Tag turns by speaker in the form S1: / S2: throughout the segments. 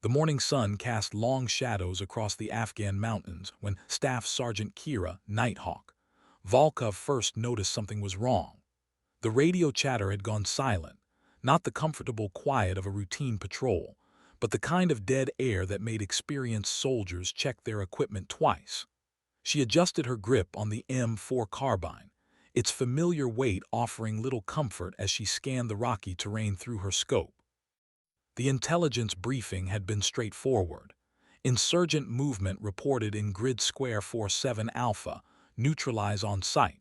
S1: The morning sun cast long shadows across the Afghan mountains when Staff Sergeant Kira, Nighthawk, Volkov first noticed something was wrong. The radio chatter had gone silent, not the comfortable quiet of a routine patrol, but the kind of dead air that made experienced soldiers check their equipment twice. She adjusted her grip on the M4 carbine, its familiar weight offering little comfort as she scanned the rocky terrain through her scope. The intelligence briefing had been straightforward. Insurgent movement reported in Grid Square 47 Alpha, neutralize on sight.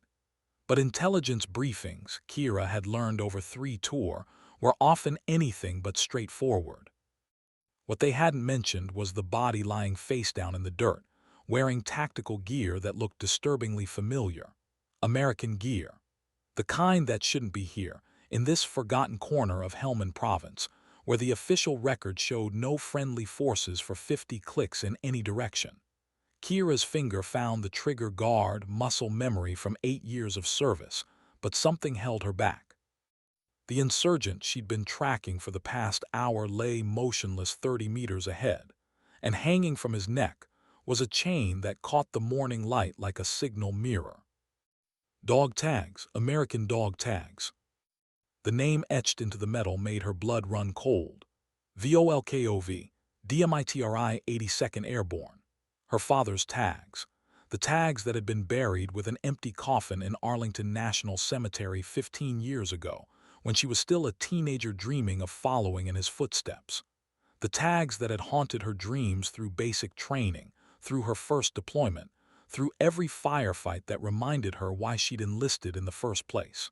S1: But intelligence briefings, Kira had learned over 3 tours, were often anything but straightforward. What they hadn't mentioned was the body lying face down in the dirt, wearing tactical gear that looked disturbingly familiar. American gear. The kind that shouldn't be here, in this forgotten corner of Helmand Province, where the official record showed no friendly forces for 50 clicks in any direction. Kira's finger found the trigger guard muscle memory from 8 years of service, but something held her back. The insurgent she'd been tracking for the past hour lay motionless 30 meters ahead, and hanging from his neck was a chain that caught the morning light like a signal mirror. Dog tags, American dog tags. The name etched into the metal made her blood run cold. VOLKOV, DMITRI 82nd Airborne. Her father's tags. The tags that had been buried with an empty coffin in Arlington National Cemetery 15 years ago, when she was still a teenager dreaming of following in his footsteps. The tags that had haunted her dreams through basic training, through her first deployment, through every firefight that reminded her why she'd enlisted in the first place.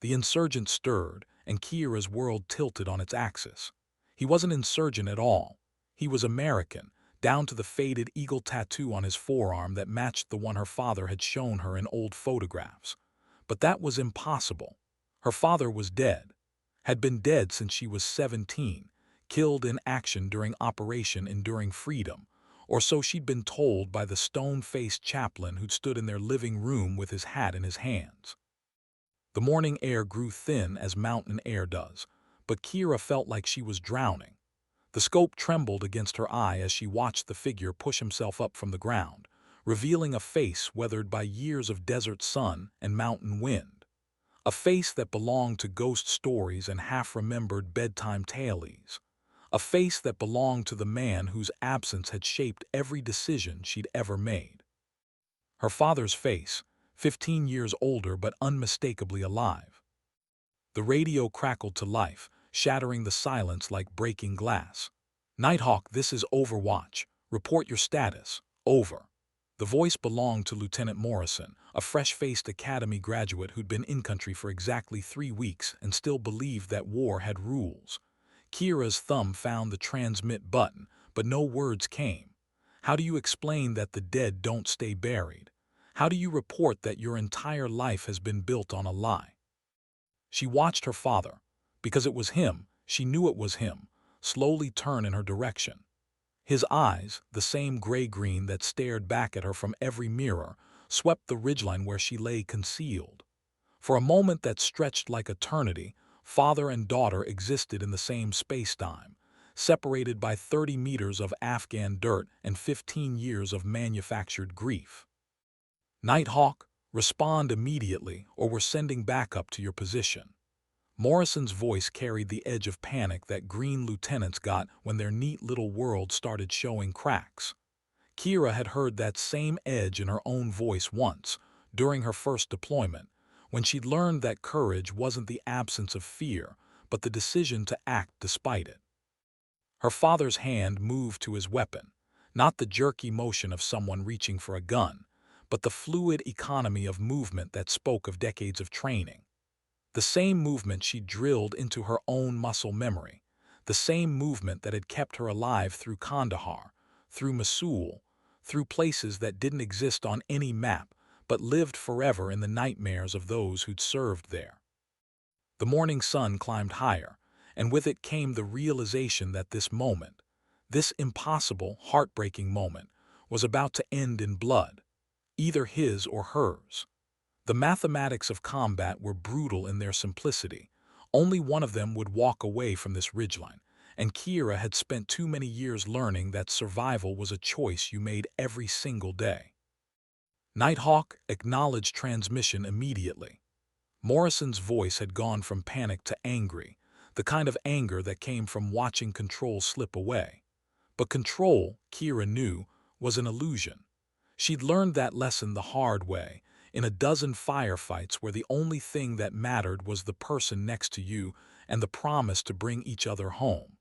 S1: The insurgent stirred, and Kira's world tilted on its axis. He wasn't insurgent at all. He was American, down to the faded eagle tattoo on his forearm that matched the one her father had shown her in old photographs. But that was impossible. Her father was dead, had been dead since she was 17, killed in action during Operation Enduring Freedom, or so she'd been told by the stone-faced chaplain who'd stood in their living room with his hat in his hands. The morning air grew thin as mountain air does, but Kira felt like she was drowning. The scope trembled against her eye as she watched the figure push himself up from the ground, revealing a face weathered by years of desert sun and mountain wind. A face that belonged to ghost stories and half-remembered bedtime tales. A face that belonged to the man whose absence had shaped every decision she'd ever made. Her father's face, 15 years older but unmistakably alive. The radio crackled to life, shattering the silence like breaking glass. Nighthawk, this is Overwatch. Report your status. Over. The voice belonged to Lieutenant Morrison, a fresh-faced academy graduate who'd been in-country for exactly 3 weeks and still believed that war had rules. Kira's thumb found the transmit button, but no words came. How do you explain that the dead don't stay buried? How do you report that your entire life has been built on a lie? She watched her father, because it was him, she knew it was him, slowly turn in her direction. His eyes, the same gray-green that stared back at her from every mirror, swept the ridgeline where she lay concealed. For a moment that stretched like eternity, father and daughter existed in the same space-time, separated by 30 meters of Afghan dirt and 15 years of manufactured grief. Nighthawk, respond immediately or we're sending backup to your position. Morrison's voice carried the edge of panic that green lieutenants got when their neat little world started showing cracks. Kira had heard that same edge in her own voice once, during her first deployment, when she'd learned that courage wasn't the absence of fear, but the decision to act despite it. Her father's hand moved to his weapon, not the jerky motion of someone reaching for a gun, but the fluid economy of movement that spoke of decades of training. The same movement she drilled into her own muscle memory, the same movement that had kept her alive through Kandahar, through Mosul, through places that didn't exist on any map but lived forever in the nightmares of those who'd served there. The morning sun climbed higher, and with it came the realization that this moment, this impossible, heartbreaking moment, was about to end in blood, either his or hers. The mathematics of combat were brutal in their simplicity. Only one of them would walk away from this ridgeline, and Kira had spent too many years learning that survival was a choice you made every single day. Nighthawk acknowledged transmission immediately. Morrison's voice had gone from panic to angry, the kind of anger that came from watching control slip away. But control, Kira knew, was an illusion. She'd learned that lesson the hard way, in a dozen firefights where the only thing that mattered was the person next to you and the promise to bring each other home.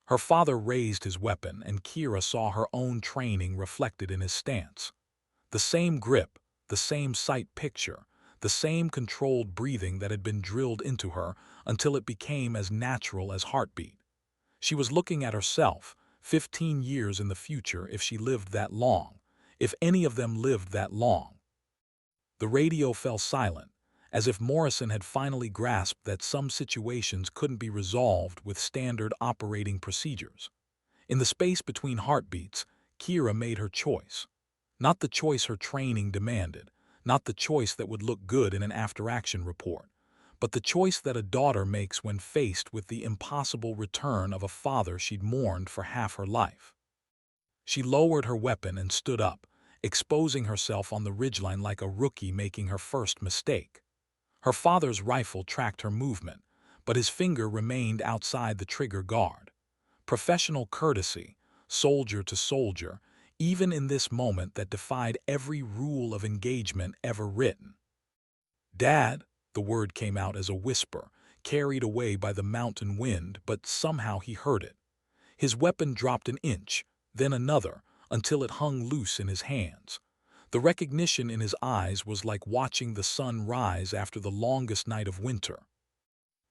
S1: Her father raised his weapon, and Kira saw her own training reflected in his stance. The same grip, the same sight picture, the same controlled breathing that had been drilled into her until it became as natural as heartbeat. She was looking at herself, 15 years in the future if she lived that long, if any of them lived that long. The radio fell silent, as if Morrison had finally grasped that some situations couldn't be resolved with standard operating procedures. In the space between heartbeats, Kira made her choice. Not the choice her training demanded, not the choice that would look good in an after-action report, but the choice that a daughter makes when faced with the impossible return of a father she'd mourned for half her life. She lowered her weapon and stood up, exposing herself on the ridgeline like a rookie making her first mistake. Her father's rifle tracked her movement, but his finger remained outside the trigger guard. Professional courtesy, soldier to soldier, even in this moment that defied every rule of engagement ever written. "Dad," the word came out as a whisper, carried away by the mountain wind, but somehow he heard it. His weapon dropped an inch, then another, until it hung loose in his hands. The recognition in his eyes was like watching the sun rise after the longest night of winter.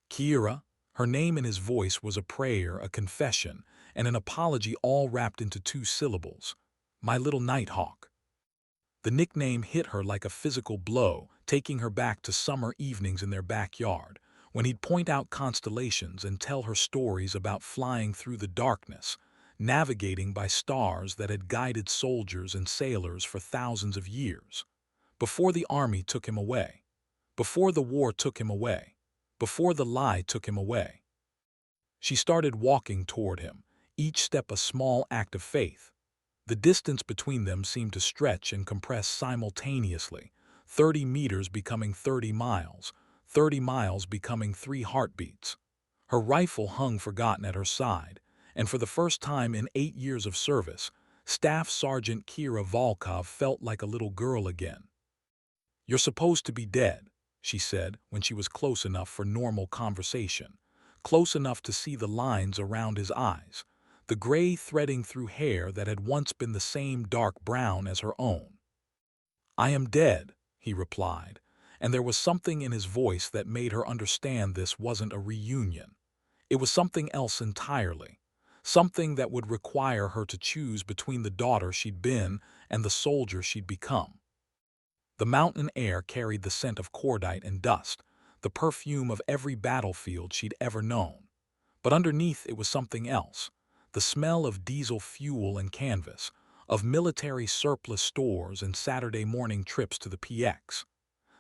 S1: Kira, her name in his voice was a prayer, a confession, and an apology all wrapped into 2 syllables. "My little Nighthawk." The nickname hit her like a physical blow, taking her back to summer evenings in their backyard, when he'd point out constellations and tell her stories about flying through the darkness, navigating by stars that had guided soldiers and sailors for thousands of years. Before the army took him away. Before the war took him away. Before the lie took him away. She started walking toward him, each step a small act of faith. The distance between them seemed to stretch and compress simultaneously, 30 meters becoming 30 miles, 30 miles becoming 3 heartbeats. Her rifle hung forgotten at her side, and for the first time in 8 years of service, Staff Sergeant Kira Volkov felt like a little girl again. "You're supposed to be dead," she said when she was close enough for normal conversation, close enough to see the lines around his eyes, the gray threading through hair that had once been the same dark brown as her own. "I am dead," he replied, and there was something in his voice that made her understand this wasn't a reunion. It was something else entirely, something that would require her to choose between the daughter she'd been and the soldier she'd become. The mountain air carried the scent of cordite and dust, the perfume of every battlefield she'd ever known. But underneath it was something else. The smell of diesel fuel and canvas, of military surplus stores and Saturday morning trips to the PX.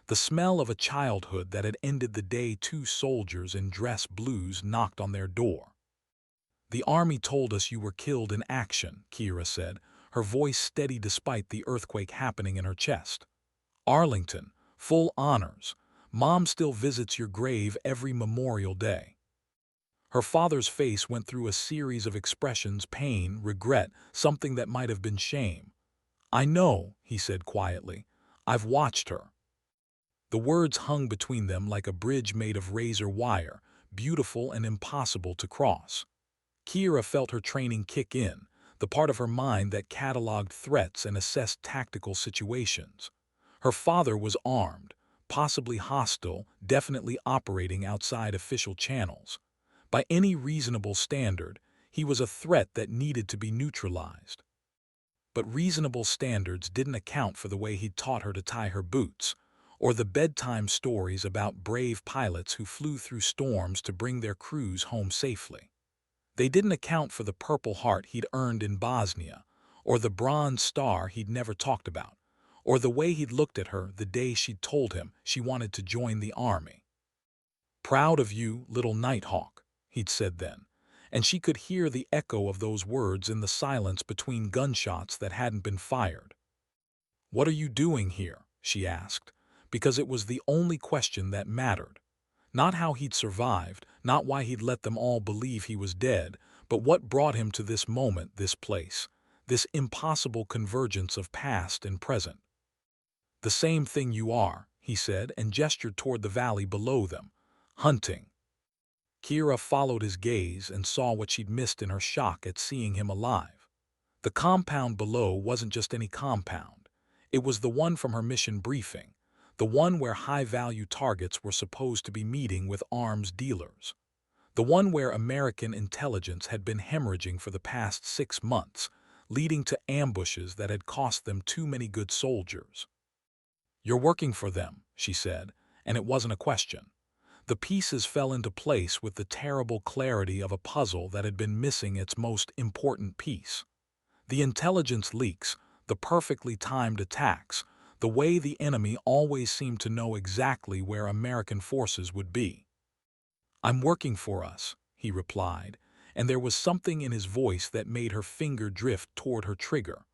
S1: The smell of a childhood that had ended the day 2 soldiers in dress blues knocked on their door. "The army told us you were killed in action," Kira said, her voice steady despite the earthquake happening in her chest. "Arlington, full honors. Mom still visits your grave every Memorial Day." Her father's face went through a series of expressions: pain, regret, something that might have been shame. "I know," he said quietly. "I've watched her." The words hung between them like a bridge made of razor wire, beautiful and impossible to cross. Kira felt her training kick in, the part of her mind that cataloged threats and assessed tactical situations. Her father was armed, possibly hostile, definitely operating outside official channels. By any reasonable standard, he was a threat that needed to be neutralized. But reasonable standards didn't account for the way he'd taught her to tie her boots, or the bedtime stories about brave pilots who flew through storms to bring their crews home safely. They didn't account for the Purple Heart he'd earned in Bosnia, or the Bronze Star he'd never talked about, or the way he'd looked at her the day she'd told him she wanted to join the army. "Proud of you, little Nighthawk," he'd said then, and she could hear the echo of those words in the silence between gunshots that hadn't been fired. "What are you doing here?" she asked, because it was the only question that mattered. Not how he'd survived, not why he'd let them all believe he was dead, but what brought him to this moment, this place, this impossible convergence of past and present. "The same thing you are," he said, and gestured toward the valley below them. "Hunting." Kira followed his gaze and saw what she'd missed in her shock at seeing him alive. The compound below wasn't just any compound. It was the one from her mission briefing, the one where high-value targets were supposed to be meeting with arms dealers. The one where American intelligence had been hemorrhaging for the past 6 months, leading to ambushes that had cost them too many good soldiers. "You're working for them," she said, and it wasn't a question. The pieces fell into place with the terrible clarity of a puzzle that had been missing its most important piece. The intelligence leaks, the perfectly timed attacks, the way the enemy always seemed to know exactly where American forces would be. "I'm working for us," he replied, and there was something in his voice that made her finger drift toward her trigger.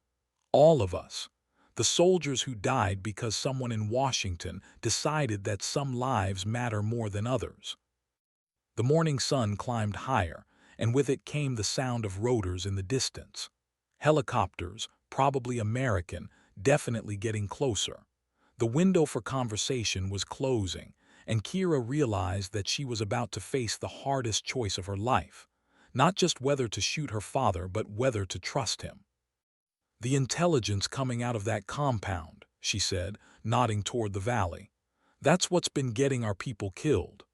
S1: "All of us. The soldiers who died because someone in Washington decided that some lives matter more than others." The morning sun climbed higher, and with it came the sound of rotors in the distance. Helicopters, probably American, definitely getting closer. The window for conversation was closing, and Kira realized that she was about to face the hardest choice of her life. Not just whether to shoot her father, but whether to trust him. "The intelligence coming out of that compound," she said, nodding toward the valley. "That's what's been getting our people killed."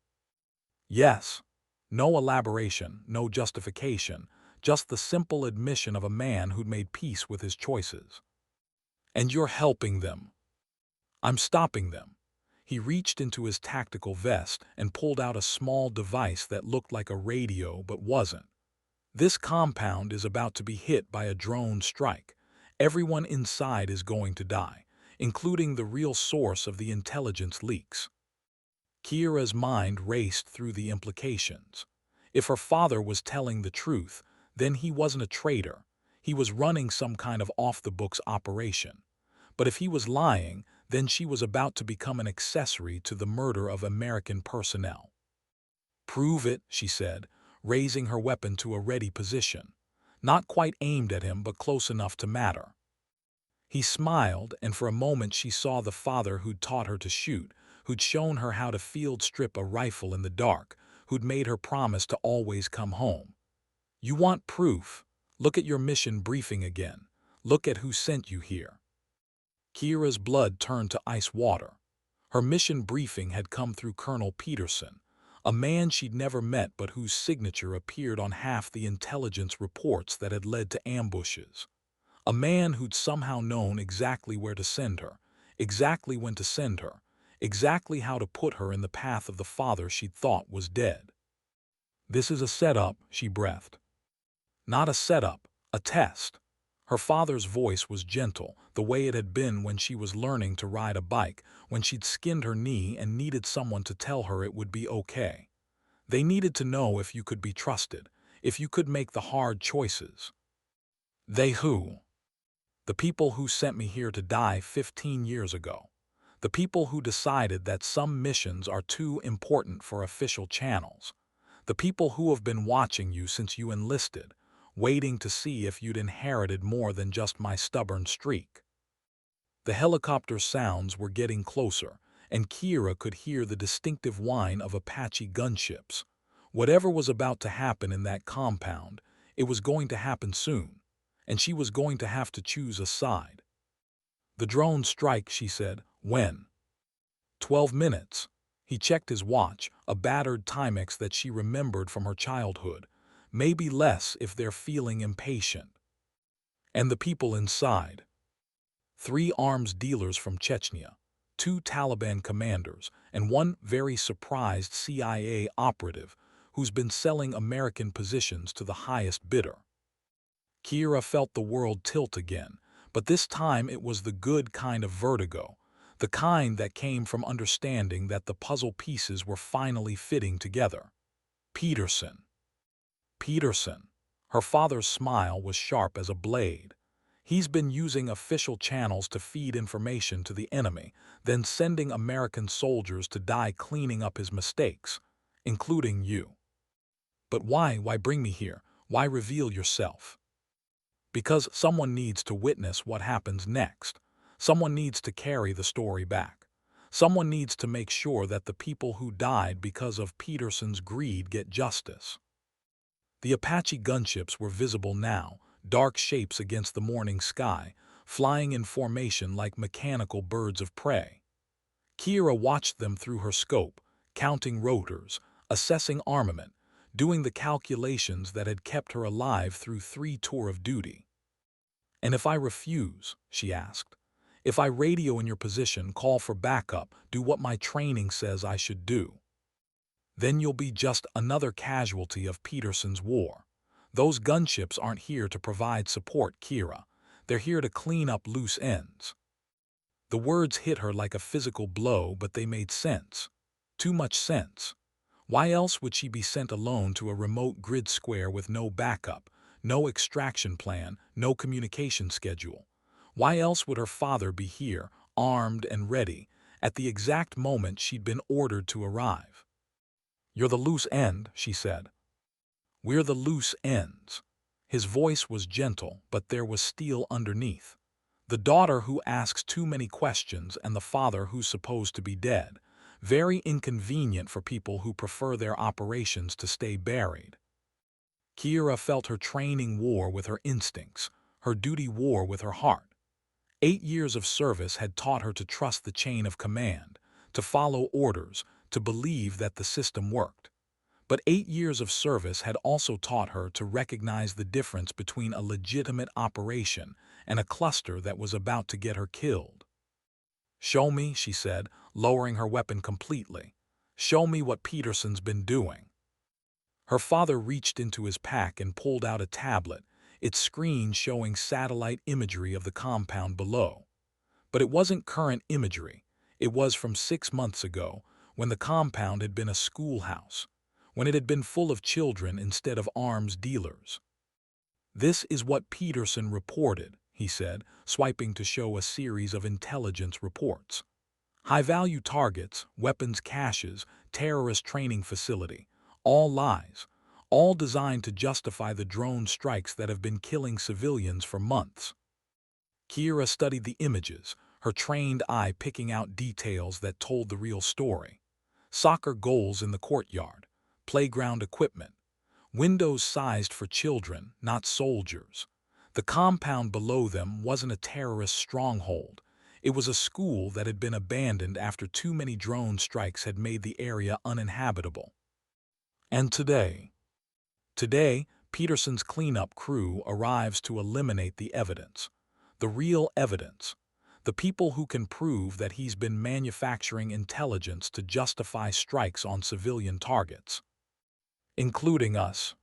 S1: Yes. No elaboration, no justification, just the simple admission of a man who'd made peace with his choices. "And you're helping them." "I'm stopping them." He reached into his tactical vest and pulled out a small device that looked like a radio but wasn't. "This compound is about to be hit by a drone strike. Everyone inside is going to die, including the real source of the intelligence leaks." Kira's mind raced through the implications. If her father was telling the truth, then he wasn't a traitor. He was running some kind of off-the-books operation. But if he was lying, then she was about to become an accessory to the murder of American personnel. "Prove it," she said, raising her weapon to a ready position. Not quite aimed at him, but close enough to matter. He smiled, and for a moment she saw the father who'd taught her to shoot, who'd shown her how to field strip a rifle in the dark, who'd made her promise to always come home. "You want proof? Look at your mission briefing again. Look at who sent you here." Kira's blood turned to ice water. Her mission briefing had come through Colonel Peterson, a man she'd never met but whose signature appeared on half the intelligence reports that had led to ambushes. A man who'd somehow known exactly where to send her, exactly when to send her, exactly how to put her in the path of the father she'd thought was dead. "This is a setup," she breathed. "Not a setup, a test." Her father's voice was gentle, the way it had been when she was learning to ride a bike, when she'd skinned her knee and needed someone to tell her it would be okay. They needed to know if you could be trusted, if you could make the hard choices. "They who?" "The people who sent me here to die 15 years ago. The people who decided that some missions are too important for official channels. The people who have been watching you since you enlisted, waiting to see if you'd inherited more than just my stubborn streak." The helicopter sounds were getting closer, and Kira could hear the distinctive whine of Apache gunships. Whatever was about to happen in that compound, it was going to happen soon, and she was going to have to choose a side. "The drone strike," she said. "When?" 12 minutes. He checked his watch, a battered Timex that she remembered from her childhood. Maybe less if they're feeling impatient. "And the people inside?" 3 arms dealers from Chechnya, 2 Taliban commanders, and 1 very surprised CIA operative who's been selling American positions to the highest bidder. Kira felt the world tilt again, but this time it was the good kind of vertigo, the kind that came from understanding that the puzzle pieces were finally fitting together. Peterson. Peterson. Her father's smile was sharp as a blade. He's been using official channels to feed information to the enemy, then sending American soldiers to die cleaning up his mistakes, including you. But why bring me here? Why reveal yourself? Because someone needs to witness what happens next. Someone needs to carry the story back. Someone needs to make sure that the people who died because of Peterson's greed get justice. The Apache gunships were visible now, dark shapes against the morning sky, flying in formation like mechanical birds of prey. Kira watched them through her scope, counting rotors, assessing armament, doing the calculations that had kept her alive through 3 tours of duty. "And if I refuse," she asked, "if I radio in your position, call for backup, do what my training says I should do, then you'll be just another casualty of Peterson's war. Those gunships aren't here to provide support, Kira. They're here to clean up loose ends." The words hit her like a physical blow, but they made sense. Too much sense. Why else would she be sent alone to a remote grid square with no backup, no extraction plan, no communication schedule? Why else would her father be here, armed and ready, at the exact moment she'd been ordered to arrive? "You're the loose end," she said. "We're the loose ends." His voice was gentle, but there was steel underneath. The daughter who asks too many questions and the father who's supposed to be dead. Very inconvenient for people who prefer their operations to stay buried. Kira felt her training war with her instincts, her duty war with her heart. 8 years of service had taught her to trust the chain of command, to follow orders, to believe that the system worked. But 8 years of service had also taught her to recognize the difference between a legitimate operation and a cluster that was about to get her killed. "Show me," she said, lowering her weapon completely. "Show me what Peterson's been doing." Her father reached into his pack and pulled out a tablet, its screen showing satellite imagery of the compound below. But it wasn't current imagery. It was from 6 months ago, when the compound had been a schoolhouse, when it had been full of children instead of arms dealers. "This is what Peterson reported," he said, swiping to show a series of intelligence reports. "High-value targets, weapons caches, terrorist training facility. All lies. All designed to justify the drone strikes that have been killing civilians for months." Kira studied the images, her trained eye picking out details that told the real story. Soccer goals in the courtyard, playground equipment, windows sized for children, not soldiers. The compound below them wasn't a terrorist stronghold. It was a school that had been abandoned after too many drone strikes had made the area uninhabitable. And today, Peterson's cleanup crew arrives to eliminate the evidence. The real evidence. The people who can prove that he's been manufacturing intelligence to justify strikes on civilian targets. Including us.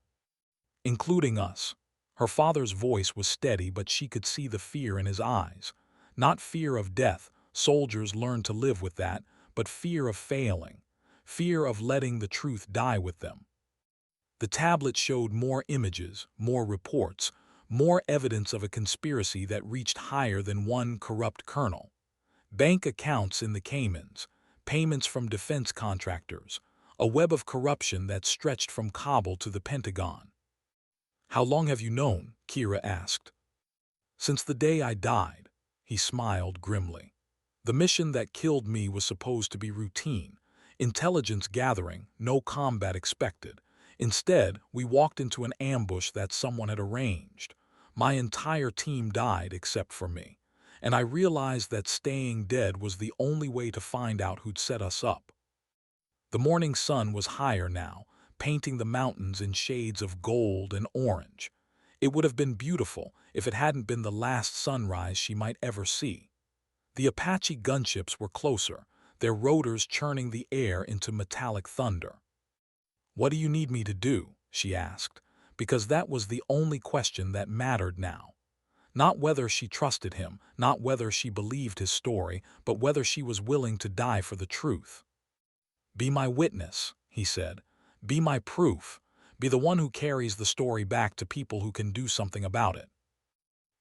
S1: Including us. Her father's voice was steady, but she could see the fear in his eyes. Not fear of death, soldiers learn to live with that, but fear of failing. Fear of letting the truth die with them. The tablet showed more images, more reports, more evidence of a conspiracy that reached higher than one corrupt colonel. Bank accounts in the Caymans, payments from defense contractors, a web of corruption that stretched from Kabul to the Pentagon. "How long have you known?" Kira asked. "Since the day I died," he smiled grimly. "The mission that killed me was supposed to be routine, intelligence gathering, no combat expected. Instead, we walked into an ambush that someone had arranged. My entire team died except for me, and I realized that staying dead was the only way to find out who'd set us up." The morning sun was higher now, painting the mountains in shades of gold and orange. It would have been beautiful if it hadn't been the last sunrise she might ever see. The Apache gunships were closer, their rotors churning the air into metallic thunder. "What do you need me to do?" she asked, because that was the only question that mattered now. Not whether she trusted him, not whether she believed his story, but whether she was willing to die for the truth. "Be my witness," he said. "Be my proof. Be the one who carries the story back to people who can do something about it.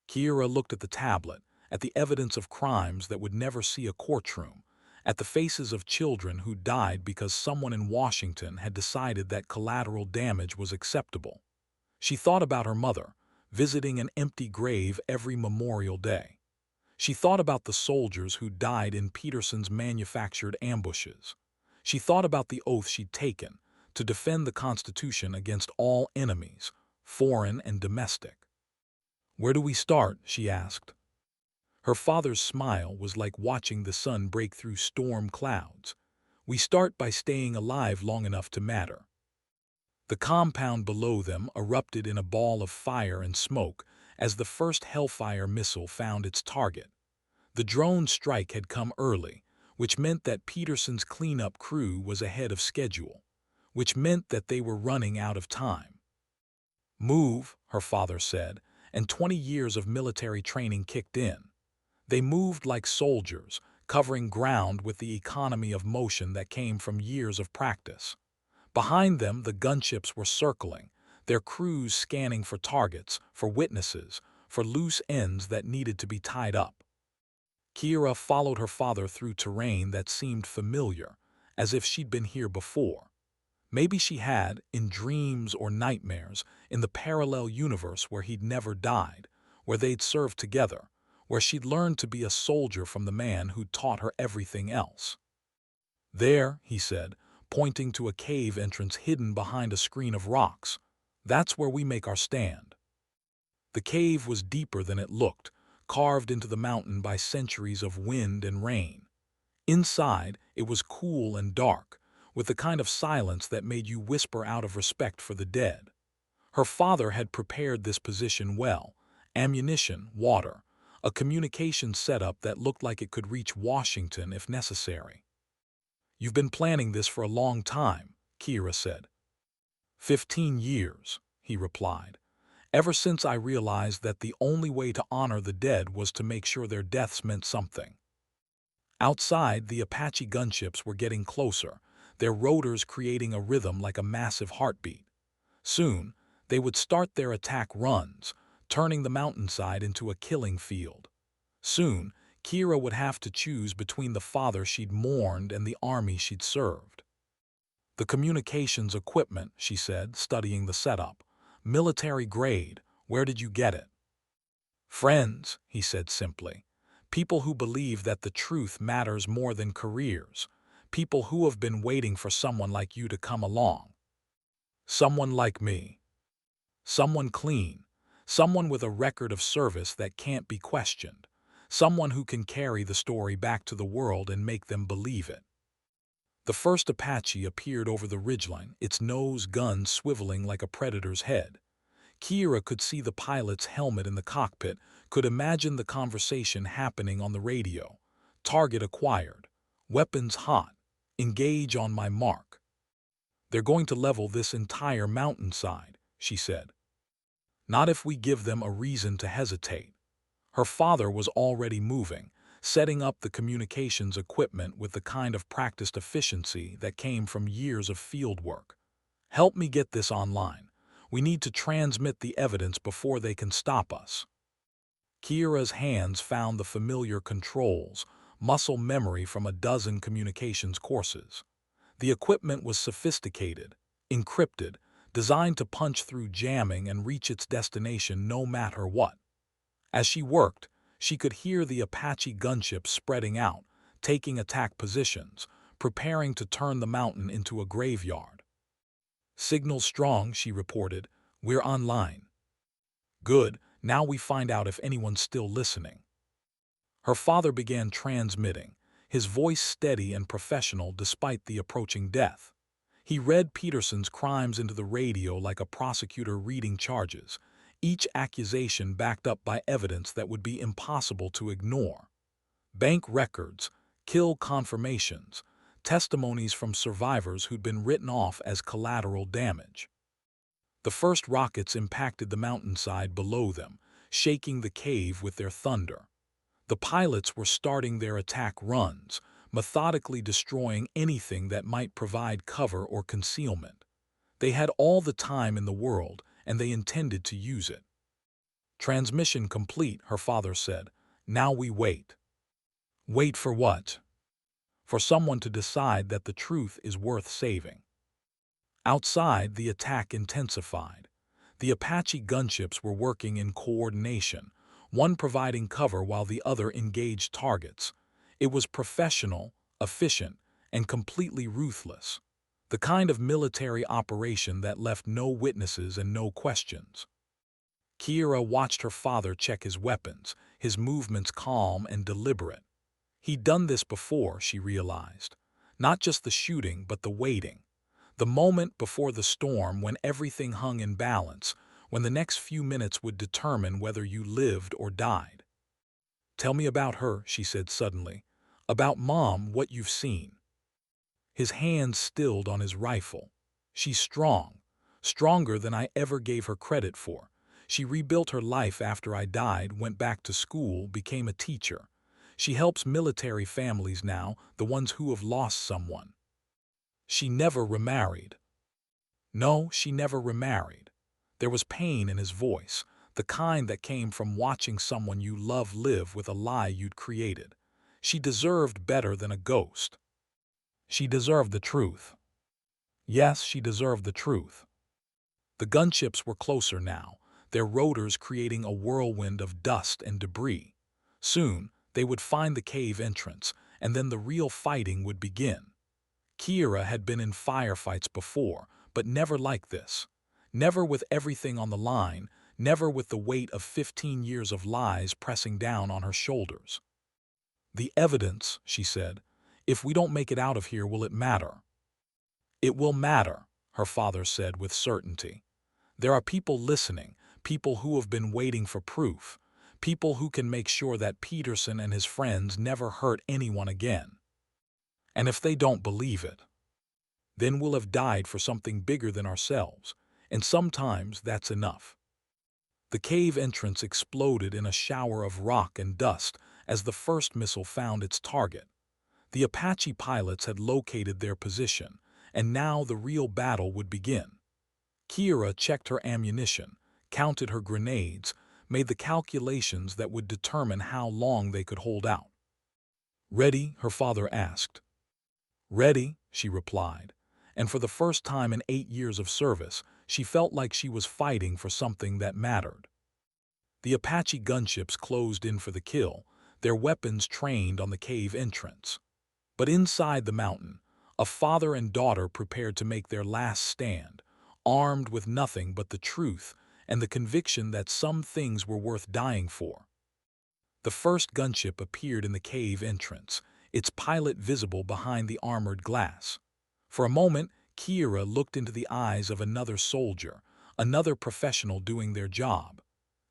S1: Kira looked at the tablet, at the evidence of crimes that would never see a courtroom, at the faces of children who died because someone in Washington had decided that collateral damage was acceptable. She thought about her mother, visiting an empty grave every Memorial Day. She thought about the soldiers who died in Peterson's manufactured ambushes. She thought about the oath she'd taken to defend the Constitution against all enemies, foreign and domestic. "Where do we start?" she asked. Her father's smile was like watching the sun break through storm clouds. "We start by staying alive long enough to matter." The compound below them erupted in a ball of fire and smoke as the first Hellfire missile found its target. The drone strike had come early, which meant that Peterson's cleanup crew was ahead of schedule, which meant that they were running out of time. "Move," her father said, and 20 years of military training kicked in. They moved like soldiers, covering ground with the economy of motion that came from years of practice. Behind them, the gunships were circling, their crews scanning for targets, for witnesses, for loose ends that needed to be tied up. Kira followed her father through terrain that seemed familiar, as if she'd been here before. Maybe she had, in dreams or nightmares, in the parallel universe where he'd never died, where they'd served together, where she'd learned to be a soldier from the man who'd taught her everything else. "There," he said, pointing to a cave entrance hidden behind a screen of rocks. "That's where we make our stand." The cave was deeper than it looked, carved into the mountain by centuries of wind and rain. Inside, it was cool and dark, with the kind of silence that made you whisper out of respect for the dead. Her father had prepared this position well: ammunition, water, a communication setup that looked like it could reach Washington if necessary. "You've been planning this for a long time," Kira said. 15 years, he replied. "Ever since I realized that the only way to honor the dead was to make sure their deaths meant something." Outside, the Apache gunships were getting closer, their rotors creating a rhythm like a massive heartbeat. Soon, they would start their attack runs, turning the mountainside into a killing field. Soon, Kira would have to choose between the father she'd mourned and the army she'd served. "The communications equipment," she said, studying the setup. "Military grade. Where did you get it?" "Friends," he said simply. "People who believe that the truth matters more than careers. People who have been waiting for someone like you to come along. Someone like me. Someone clean. Someone with a record of service that can't be questioned. Someone who can carry the story back to the world and make them believe it." The first Apache appeared over the ridgeline, its nose gun swiveling like a predator's head. Kira could see the pilot's helmet in the cockpit, could imagine the conversation happening on the radio. "Target acquired. Weapons hot. Engage on my mark." "They're going to level this entire mountainside," she said. "Not if we give them a reason to hesitate." Her father was already moving, setting up the communications equipment with the kind of practiced efficiency that came from years of field work. "Help me get this online. We need to transmit the evidence before they can stop us." Kira's hands found the familiar controls, muscle memory from a dozen communications courses. The equipment was sophisticated, encrypted, designed to punch through jamming and reach its destination no matter what. As she worked, she could hear the Apache gunships spreading out, taking attack positions, preparing to turn the mountain into a graveyard. "Signal strong," she reported. "We're online." "Good, now we find out if anyone's still listening." Her father began transmitting, his voice steady and professional despite the approaching death. He read Peterson's crimes into the radio like a prosecutor reading charges, each accusation backed up by evidence that would be impossible to ignore. Bank records, kill confirmations, testimonies from survivors who'd been written off as collateral damage. The first rockets impacted the mountainside below them, shaking the cave with their thunder. The pilots were starting their attack runs, methodically destroying anything that might provide cover or concealment. They had all the time in the world, and they intended to use it. Transmission complete, her father said. Now we wait. Wait for what? For someone to decide that the truth is worth saving. Outside, the attack intensified. The Apache gunships were working in coordination, one providing cover while the other engaged targets. It was professional, efficient, and completely ruthless. The kind of military operation that left no witnesses and no questions. Kira watched her father check his weapons, his movements calm and deliberate. He'd done this before, she realized. Not just the shooting, but the waiting. The moment before the storm when everything hung in balance, when the next few minutes would determine whether you lived or died. Tell me about her, she said suddenly. About Mom, what you've seen. His hands stilled on his rifle. She's strong, stronger than I ever gave her credit for. She rebuilt her life after I died, went back to school, became a teacher. She helps military families now, the ones who have lost someone. She never remarried. No, she never remarried. There was pain in his voice, the kind that came from watching someone you love live with a lie you'd created. She deserved better than a ghost. She deserved the truth. Yes, she deserved the truth. The gunships were closer now, their rotors creating a whirlwind of dust and debris. Soon, they would find the cave entrance, and then the real fighting would begin. Kira had been in firefights before, but never like this. Never with everything on the line, never with the weight of 15 years of lies pressing down on her shoulders. The evidence, she said. If we don't make it out of here, will it matter? It will matter, her father said with certainty. There are people listening, people who have been waiting for proof, people who can make sure that Peterson and his friends never hurt anyone again. And if they don't believe it, then we'll have died for something bigger than ourselves, and sometimes that's enough. The cave entrance exploded in a shower of rock and dust as the first missile found its target. The Apache pilots had located their position, and now the real battle would begin. Kira checked her ammunition, counted her grenades, made the calculations that would determine how long they could hold out. Ready? Her father asked. Ready, she replied, and for the first time in 8 years of service, she felt like she was fighting for something that mattered. The Apache gunships closed in for the kill, their weapons trained on the cave entrance. But inside the mountain, a father and daughter prepared to make their last stand, armed with nothing but the truth and the conviction that some things were worth dying for. The first gunship appeared in the cave entrance, its pilot visible behind the armored glass. For a moment, Kira looked into the eyes of another soldier, another professional doing their job.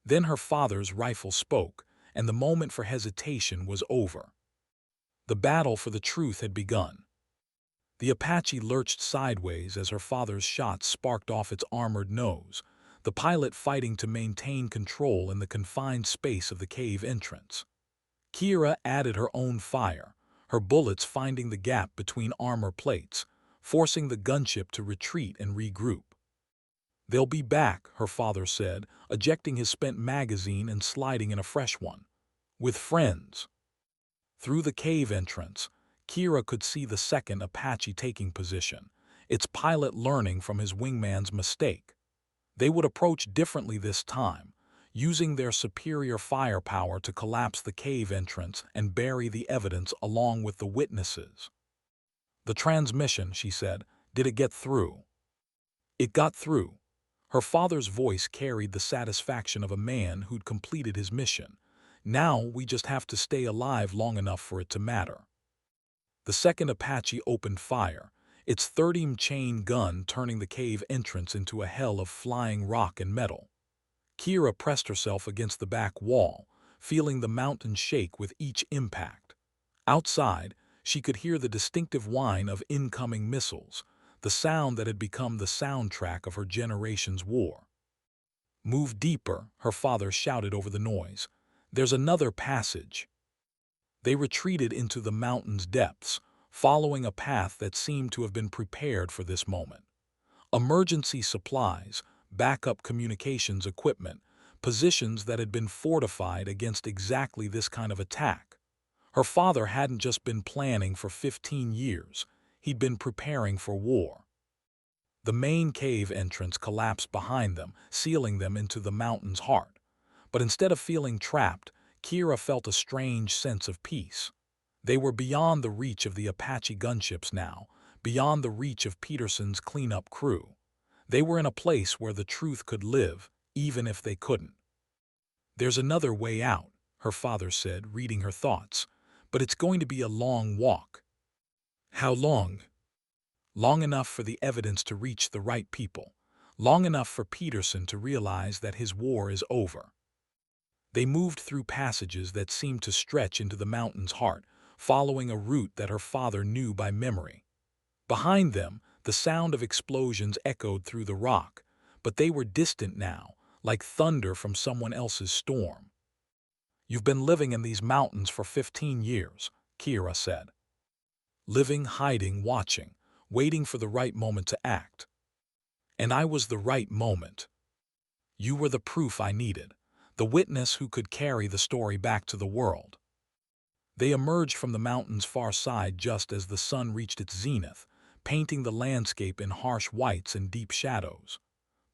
S1: Then her father's rifle spoke, and the moment for hesitation was over. The battle for the truth had begun. The Apache lurched sideways as her father's shot sparked off its armored nose, the pilot fighting to maintain control in the confined space of the cave entrance. Kira added her own fire, her bullets finding the gap between armor plates, forcing the gunship to retreat and regroup. They'll be back, her father said, ejecting his spent magazine and sliding in a fresh one. With friends. Through the cave entrance, Kira could see the second Apache taking position, its pilot learning from his wingman's mistake. They would approach differently this time, using their superior firepower to collapse the cave entrance and bury the evidence along with the witnesses. The transmission, she said, did it get through? It got through. Her father's voice carried the satisfaction of a man who'd completed his mission. Now we just have to stay alive long enough for it to matter. The second Apache opened fire, its 30 chain gun turning the cave entrance into a hell of flying rock and metal. Kira pressed herself against the back wall, feeling the mountain shake with each impact. Outside, she could hear the distinctive whine of incoming missiles, the sound that had become the soundtrack of her generation's war. Move deeper, her father shouted over the noise. There's another passage. They retreated into the mountain's depths, following a path that seemed to have been prepared for this moment. Emergency supplies, backup communications equipment, positions that had been fortified against exactly this kind of attack. Her father hadn't just been planning for 15 years, he'd been preparing for war. The main cave entrance collapsed behind them, sealing them into the mountain's heart. But instead of feeling trapped, Kira felt a strange sense of peace. They were beyond the reach of the Apache gunships now, beyond the reach of Peterson's cleanup crew. They were in a place where the truth could live, even if they couldn't. "There's another way out," her father said, reading her thoughts, "but it's going to be a long walk." "How long?" "Long enough for the evidence to reach the right people. Long enough for Peterson to realize that his war is over." They moved through passages that seemed to stretch into the mountain's heart, following a route that her father knew by memory. Behind them, the sound of explosions echoed through the rock, but they were distant now, like thunder from someone else's storm. "You've been living in these mountains for 15 years, Kira said. "Living, hiding, watching, waiting for the right moment to act. And I was the right moment. You were the proof I needed, the witness who could carry the story back to the world." They emerged from the mountain's far side just as the sun reached its zenith, painting the landscape in harsh whites and deep shadows.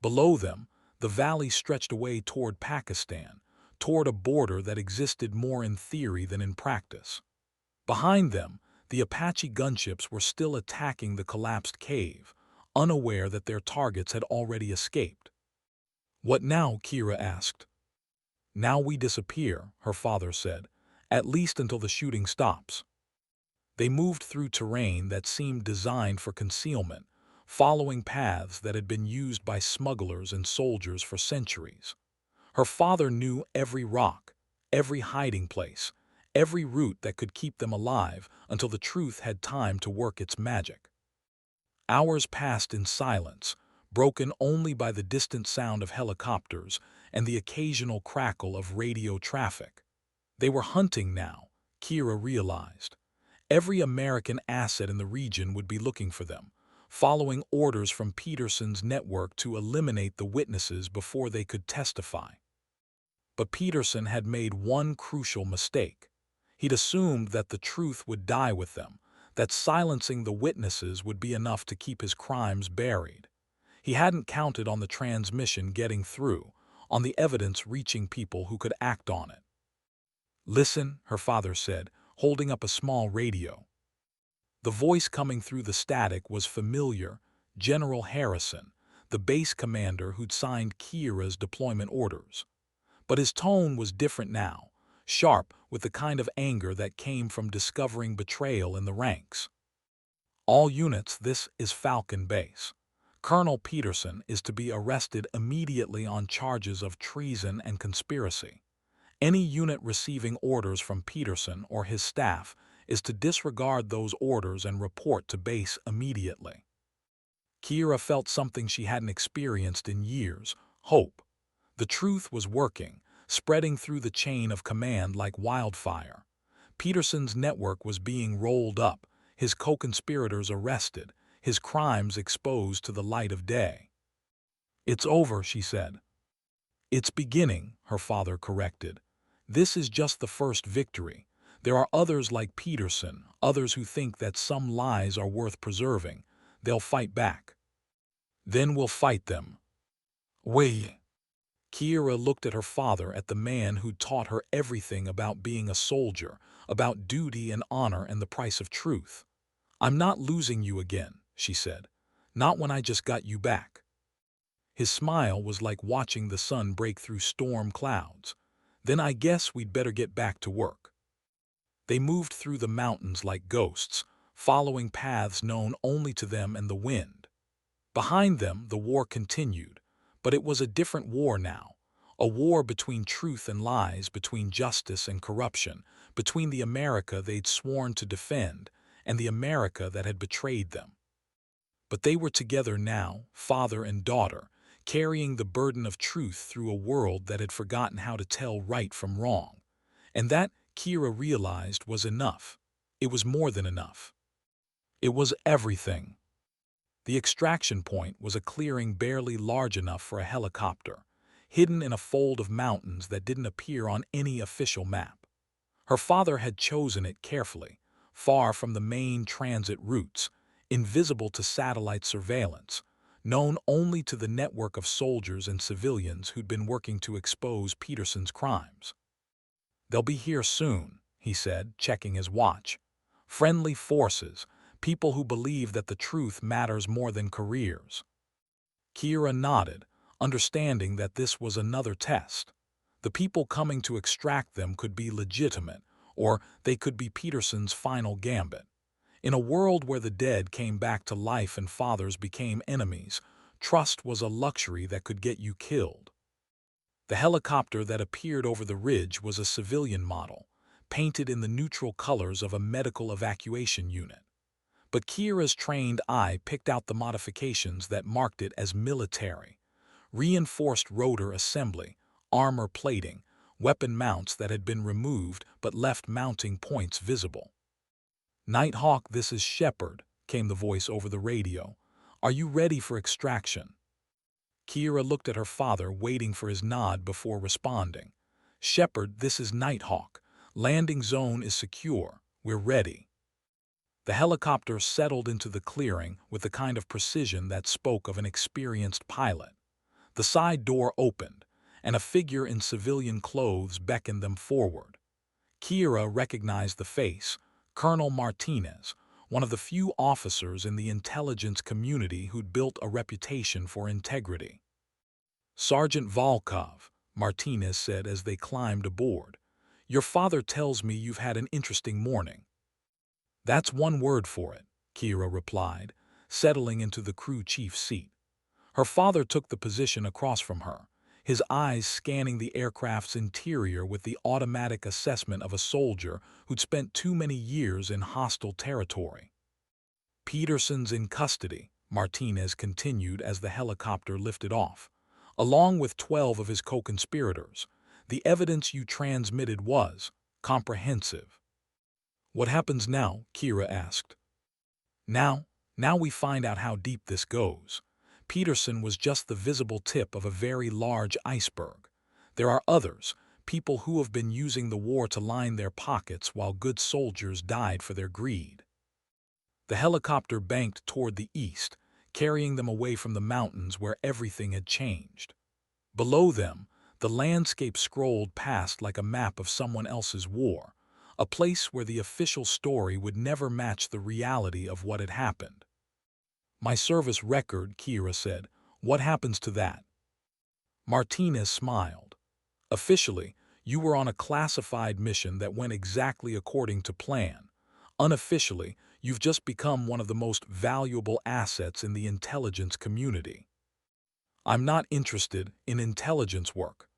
S1: Below them, the valley stretched away toward Pakistan, toward a border that existed more in theory than in practice. Behind them, the Apache gunships were still attacking the collapsed cave, unaware that their targets had already escaped. "What now?" Kira asked. "Now we disappear," her father said, "at least until the shooting stops." They moved through terrain that seemed designed for concealment, following paths that had been used by smugglers and soldiers for centuries. Her father knew every rock, every hiding place, every route that could keep them alive until the truth had time to work its magic. Hours passed in silence, broken only by the distant sound of helicopters and the occasional crackle of radio traffic. They were hunting now, Kira realized. Every American asset in the region would be looking for them, following orders from Peterson's network to eliminate the witnesses before they could testify. But Peterson had made one crucial mistake. He'd assumed that the truth would die with them, that silencing the witnesses would be enough to keep his crimes buried. He hadn't counted on the transmission getting through, on the evidence reaching people who could act on it. "Listen," her father said, holding up a small radio. The voice coming through the static was familiar: General Harrison, the base commander who'd signed Kira's deployment orders. But his tone was different now, sharp with the kind of anger that came from discovering betrayal in the ranks. "All units, this is Falcon Base. Colonel Peterson is to be arrested immediately on charges of treason and conspiracy. Any unit receiving orders from Peterson or his staff is to disregard those orders and report to base immediately." Kira felt something she hadn't experienced in years: hope. The truth was working, spreading through the chain of command like wildfire. Peterson's network was being rolled up, his co-conspirators arrested, his crimes exposed to the light of day. "It's over," she said. "It's beginning," her father corrected. "This is just the first victory. There are others like Peterson, others who think that some lies are worth preserving. They'll fight back. Then we'll fight them." "We." Kira looked at her father, at the man who'd taught her everything about being a soldier, about duty and honor and the price of truth. "I'm not losing you again," she said. "Not when I just got you back." His smile was like watching the sun break through storm clouds. "Then I guess we'd better get back to work." They moved through the mountains like ghosts, following paths known only to them and the wind. Behind them, the war continued, but it was a different war now. A war between truth and lies, between justice and corruption, between the America they'd sworn to defend and the America that had betrayed them. But they were together now, father and daughter, carrying the burden of truth through a world that had forgotten how to tell right from wrong. And that, Kira realized, was enough. It was more than enough. It was everything. The extraction point was a clearing barely large enough for a helicopter, hidden in a fold of mountains that didn't appear on any official map. Her father had chosen it carefully, far from the main transit routes, invisible to satellite surveillance, known only to the network of soldiers and civilians who'd been working to expose Peterson's crimes. "They'll be here soon," he said, checking his watch. "Friendly forces, people who believe that the truth matters more than careers." Kira nodded, understanding that this was another test. The people coming to extract them could be legitimate, or they could be Peterson's final gambit. In a world where the dead came back to life and fathers became enemies, trust was a luxury that could get you killed. The helicopter that appeared over the ridge was a civilian model, painted in the neutral colors of a medical evacuation unit. But Kira's trained eye picked out the modifications that marked it as military: reinforced rotor assembly, armor plating, weapon mounts that had been removed but left mounting points visible. "Nighthawk, this is Shepard," came the voice over the radio. "Are you ready for extraction?" Kira looked at her father, waiting for his nod before responding. "Shepard, this is Nighthawk. Landing zone is secure. We're ready." The helicopter settled into the clearing with the kind of precision that spoke of an experienced pilot. The side door opened, and a figure in civilian clothes beckoned them forward. Kira recognized the face: Colonel Martinez, one of the few officers in the intelligence community who'd built a reputation for integrity. "Sergeant Volkov," Martinez said as they climbed aboard, "your father tells me you've had an interesting morning." "That's one word for it," Kira replied, settling into the crew chief's seat. Her father took the position across from her, his eyes scanning the aircraft's interior with the automatic assessment of a soldier who'd spent too many years in hostile territory. "Peterson's in custody," Martinez continued as the helicopter lifted off, "along with 12 of his co-conspirators. The evidence you transmitted was comprehensive." "What happens now?" Kira asked. Now we find out how deep this goes. Peterson was just the visible tip of a very large iceberg. There are others, people who have been using the war to line their pockets while good soldiers died for their greed." The helicopter banked toward the east, carrying them away from the mountains where everything had changed. Below them, the landscape scrolled past like a map of someone else's war, a place where the official story would never match the reality of what had happened. "My service record," Kira said. "What happens to that?" Martinez smiled. "Officially, you were on a classified mission that went exactly according to plan. Unofficially, you've just become one of the most valuable assets in the intelligence community." "I'm not interested in intelligence work."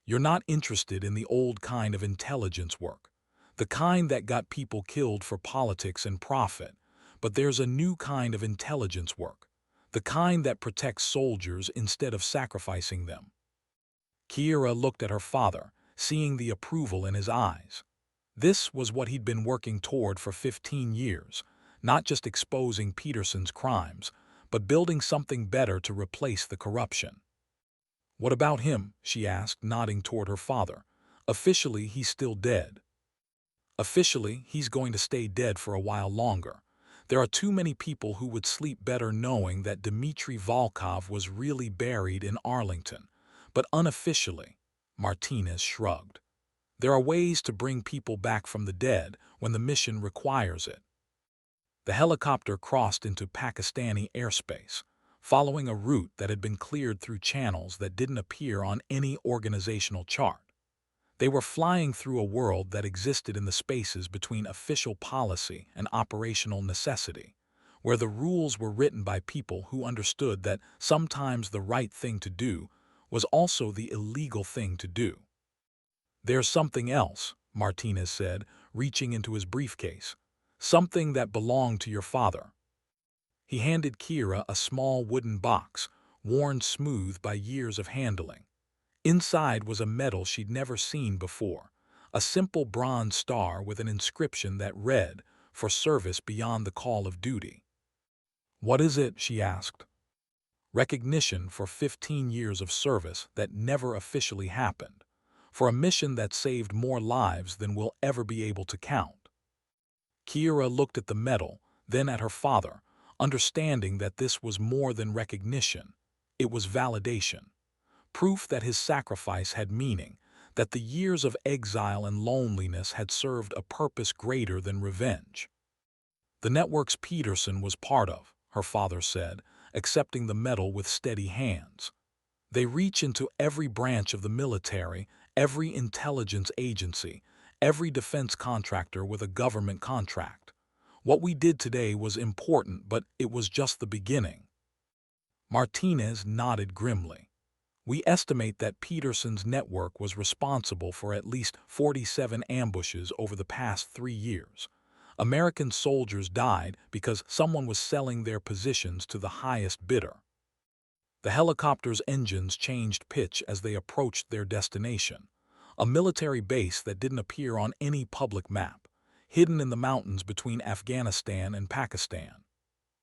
S1: "You're not interested in the old kind of intelligence work, the kind that got people killed for politics and profit, but there's a new kind of intelligence work, the kind that protects soldiers instead of sacrificing them." Kira looked at her father, seeing the approval in his eyes. This was what he'd been working toward for 15 years, not just exposing Peterson's crimes, but building something better to replace the corruption. "What about him?" she asked, nodding toward her father. "Officially, he's still dead." "Officially, he's going to stay dead for a while longer. There are too many people who would sleep better knowing that Dmitry Volkov was really buried in Arlington. But unofficially," Martinez shrugged, "there are ways to bring people back from the dead when the mission requires it." The helicopter crossed into Pakistani airspace, following a route that had been cleared through channels that didn't appear on any organizational chart. They were flying through a world that existed in the spaces between official policy and operational necessity, where the rules were written by people who understood that sometimes the right thing to do was also the illegal thing to do. "There's something else," Martinez said, reaching into his briefcase. "Something that belonged to your father." He handed Kira a small wooden box, worn smooth by years of handling. Inside was a medal she'd never seen before, a simple bronze star with an inscription that read, "For service beyond the call of duty." "What is it?" she asked. "Recognition for 15 years of service that never officially happened, for a mission that saved more lives than we'll ever be able to count." Kira looked at the medal, then at her father, understanding that this was more than recognition. It was validation. Proof that his sacrifice had meaning, that the years of exile and loneliness had served a purpose greater than revenge. "The networks Peterson was part of," her father said, accepting the medal with steady hands. "They reach into every branch of the military, every intelligence agency, every defense contractor with a government contract. What we did today was important, but it was just the beginning." Martinez nodded grimly. "We estimate that Peterson's network was responsible for at least 47 ambushes over the past 3 years. American soldiers died because someone was selling their positions to the highest bidder." The helicopter's engines changed pitch as they approached their destination, a military base that didn't appear on any public map, hidden in the mountains between Afghanistan and Pakistan.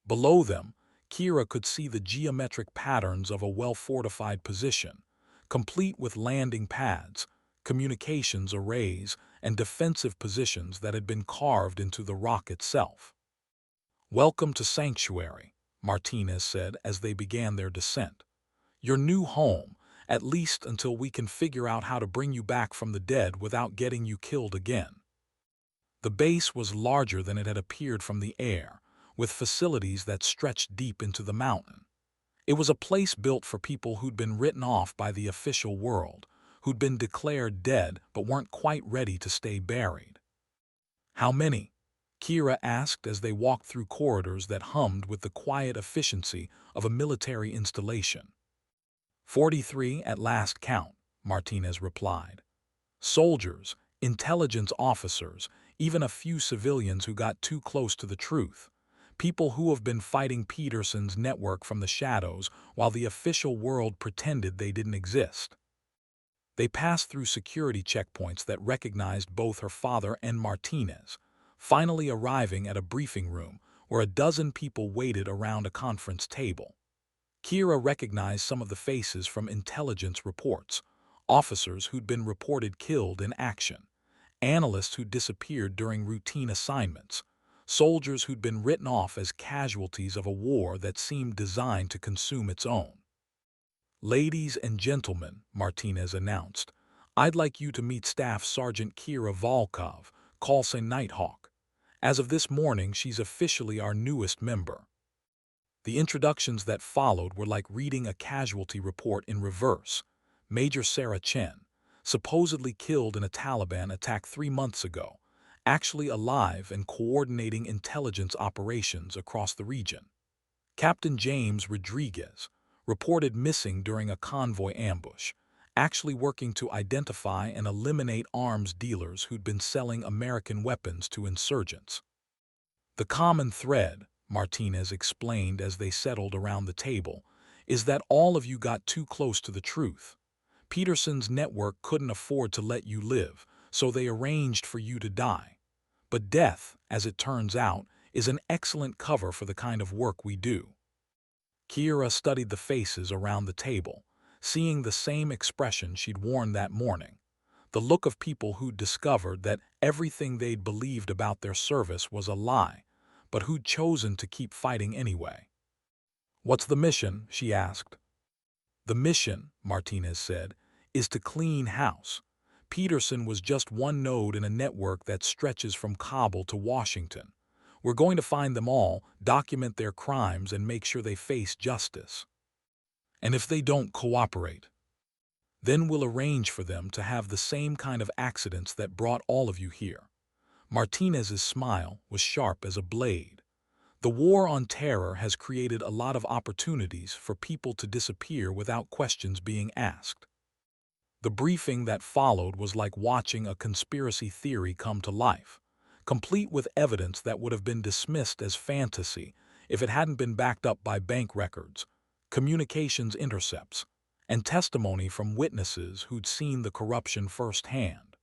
S1: Below them, Kira could see the geometric patterns of a well-fortified position, complete with landing pads, communications arrays, and defensive positions that had been carved into the rock itself. "Welcome to Sanctuary," Martinez said as they began their descent. "Your new home, at least until we can figure out how to bring you back from the dead without getting you killed again." The base was larger than it had appeared from the air, with facilities that stretched deep into the mountain. It was a place built for people who'd been written off by the official world, who'd been declared dead but weren't quite ready to stay buried. "How many?" Kira asked as they walked through corridors that hummed with the quiet efficiency of a military installation. 43 at last count," Martinez replied. "Soldiers, intelligence officers, even a few civilians who got too close to the truth. People who have been fighting Peterson's network from the shadows while the official world pretended they didn't exist." They passed through security checkpoints that recognized both her father and Martinez, finally arriving at a briefing room where a dozen people waited around a conference table. Kira recognized some of the faces from intelligence reports, officers who'd been reported killed in action, analysts who'd disappeared during routine assignments, soldiers who'd been written off as casualties of a war that seemed designed to consume its own. "Ladies and gentlemen," Martinez announced, "I'd like you to meet Staff Sergeant Kira Volkov, Call Sign Nighthawk. As of this morning, she's officially our newest member." The introductions that followed were like reading a casualty report in reverse. Major Sarah Chen, supposedly killed in a Taliban attack 3 months ago, actually alive and coordinating intelligence operations across the region. Captain James Rodriguez, reported missing during a convoy ambush, actually working to identify and eliminate arms dealers who'd been selling American weapons to insurgents. "The common thread," Martinez explained as they settled around the table, "is that all of you got too close to the truth. Peterson's network couldn't afford to let you live, so they arranged for you to die. But death, as it turns out, is an excellent cover for the kind of work we do." Kira studied the faces around the table, seeing the same expression she'd worn that morning, the look of people who'd discovered that everything they'd believed about their service was a lie, but who'd chosen to keep fighting anyway. "What's the mission?" she asked. "The mission," Martinez said, "is to clean house. Peterson was just one node in a network that stretches from Kabul to Washington. We're going to find them all, document their crimes, and make sure they face justice. And if they don't cooperate, then we'll arrange for them to have the same kind of accidents that brought all of you here." Martinez's smile was sharp as a blade. "The war on terror has created a lot of opportunities for people to disappear without questions being asked." The briefing that followed was like watching a conspiracy theory come to life, complete with evidence that would have been dismissed as fantasy if it hadn't been backed up by bank records, communications intercepts, and testimony from witnesses who'd seen the corruption firsthand.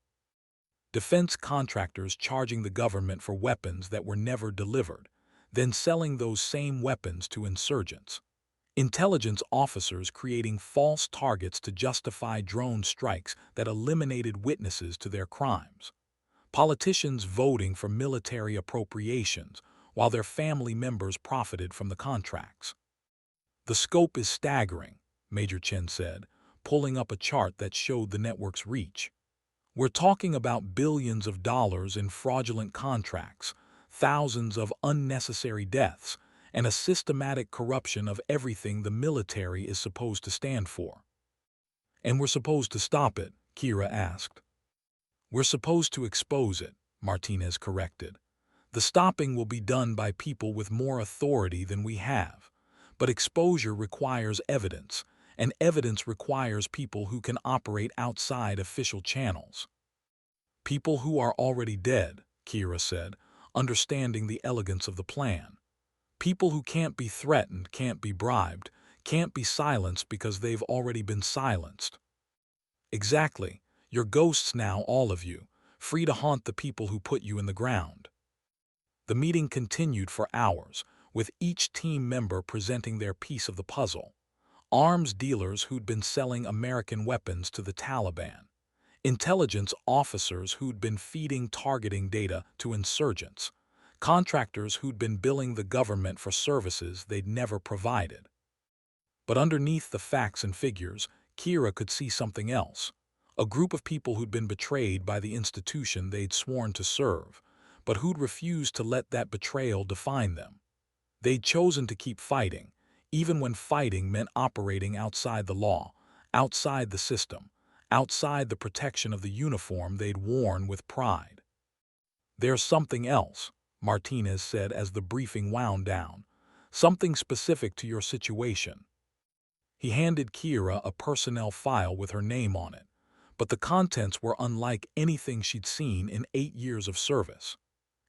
S1: Defense contractors charging the government for weapons that were never delivered, then selling those same weapons to insurgents. Intelligence officers creating false targets to justify drone strikes that eliminated witnesses to their crimes. Politicians voting for military appropriations while their family members profited from the contracts. The scope is staggering, Major Chen said, pulling up a chart that showed the network's reach. We're talking about billions of dollars in fraudulent contracts, thousands of unnecessary deaths, and a systematic corruption of everything the military is supposed to stand for. And we're supposed to stop it, Kira asked. We're supposed to expose it, Martinez corrected. The stopping will be done by people with more authority than we have. But exposure requires evidence, and evidence requires people who can operate outside official channels. People who are already dead, Kira said, understanding the elegance of the plan. People who can't be threatened, can't be bribed, can't be silenced because they've already been silenced. Exactly. You're ghosts now, all of you, free to haunt the people who put you in the ground. The meeting continued for hours, with each team member presenting their piece of the puzzle. Arms dealers who'd been selling American weapons to the Taliban. Intelligence officers who'd been feeding targeting data to insurgents. Contractors who'd been billing the government for services they'd never provided. But underneath the facts and figures, Kira could see something else. A group of people who'd been betrayed by the institution they'd sworn to serve, but who'd refused to let that betrayal define them. They'd chosen to keep fighting, even when fighting meant operating outside the law, outside the system, outside the protection of the uniform they'd worn with pride. There's something else, Martinez said as the briefing wound down. Something specific to your situation. He handed Kira a personnel file with her name on it, but the contents were unlike anything she'd seen in 8 years of service.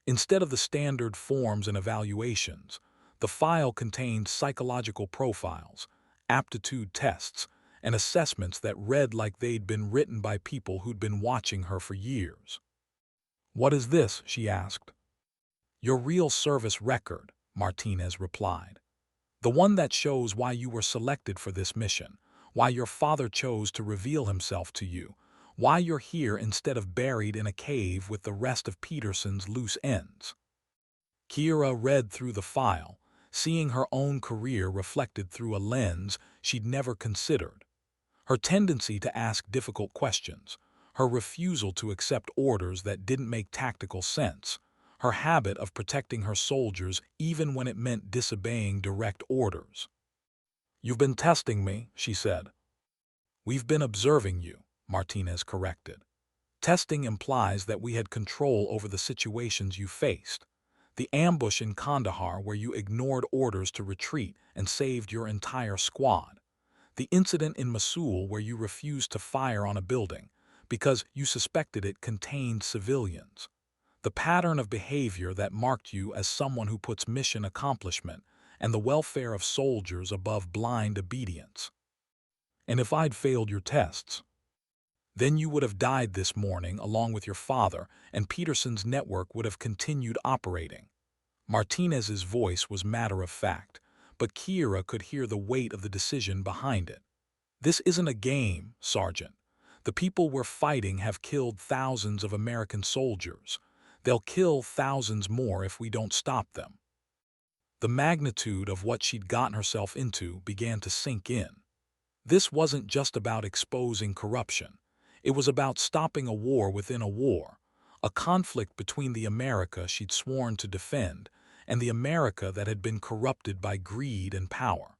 S1: Instead of the standard forms and evaluations, the file contained psychological profiles, aptitude tests, and assessments that read like they'd been written by people who'd been watching her for years. "What is this?" she asked. "Your real service record," Martinez replied. "The one that shows why you were selected for this mission, why your father chose to reveal himself to you, why you're here instead of buried in a cave with the rest of Peterson's loose ends." Kira read through the file, seeing her own career reflected through a lens she'd never considered. Her tendency to ask difficult questions, her refusal to accept orders that didn't make tactical sense, her habit of protecting her soldiers even when it meant disobeying direct orders. "You've been testing me," she said. "We've been observing you," Martinez corrected. "Testing implies that we had control over the situations you faced. The ambush in Kandahar where you ignored orders to retreat and saved your entire squad. The incident in Mosul where you refused to fire on a building because you suspected it contained civilians. The pattern of behavior that marked you as someone who puts mission accomplishment and the welfare of soldiers above blind obedience. And if I'd failed your tests, then you would have died this morning along with your father, and Peterson's network would have continued operating." Martinez's voice was matter-of-fact, but Kira could hear the weight of the decision behind it. "This isn't a game, Sergeant. The people we're fighting have killed thousands of American soldiers. They'll kill thousands more if we don't stop them." The magnitude of what she'd gotten herself into began to sink in. This wasn't just about exposing corruption. It was about stopping a war within a war, a conflict between the America she'd sworn to defend and the America that had been corrupted by greed and power.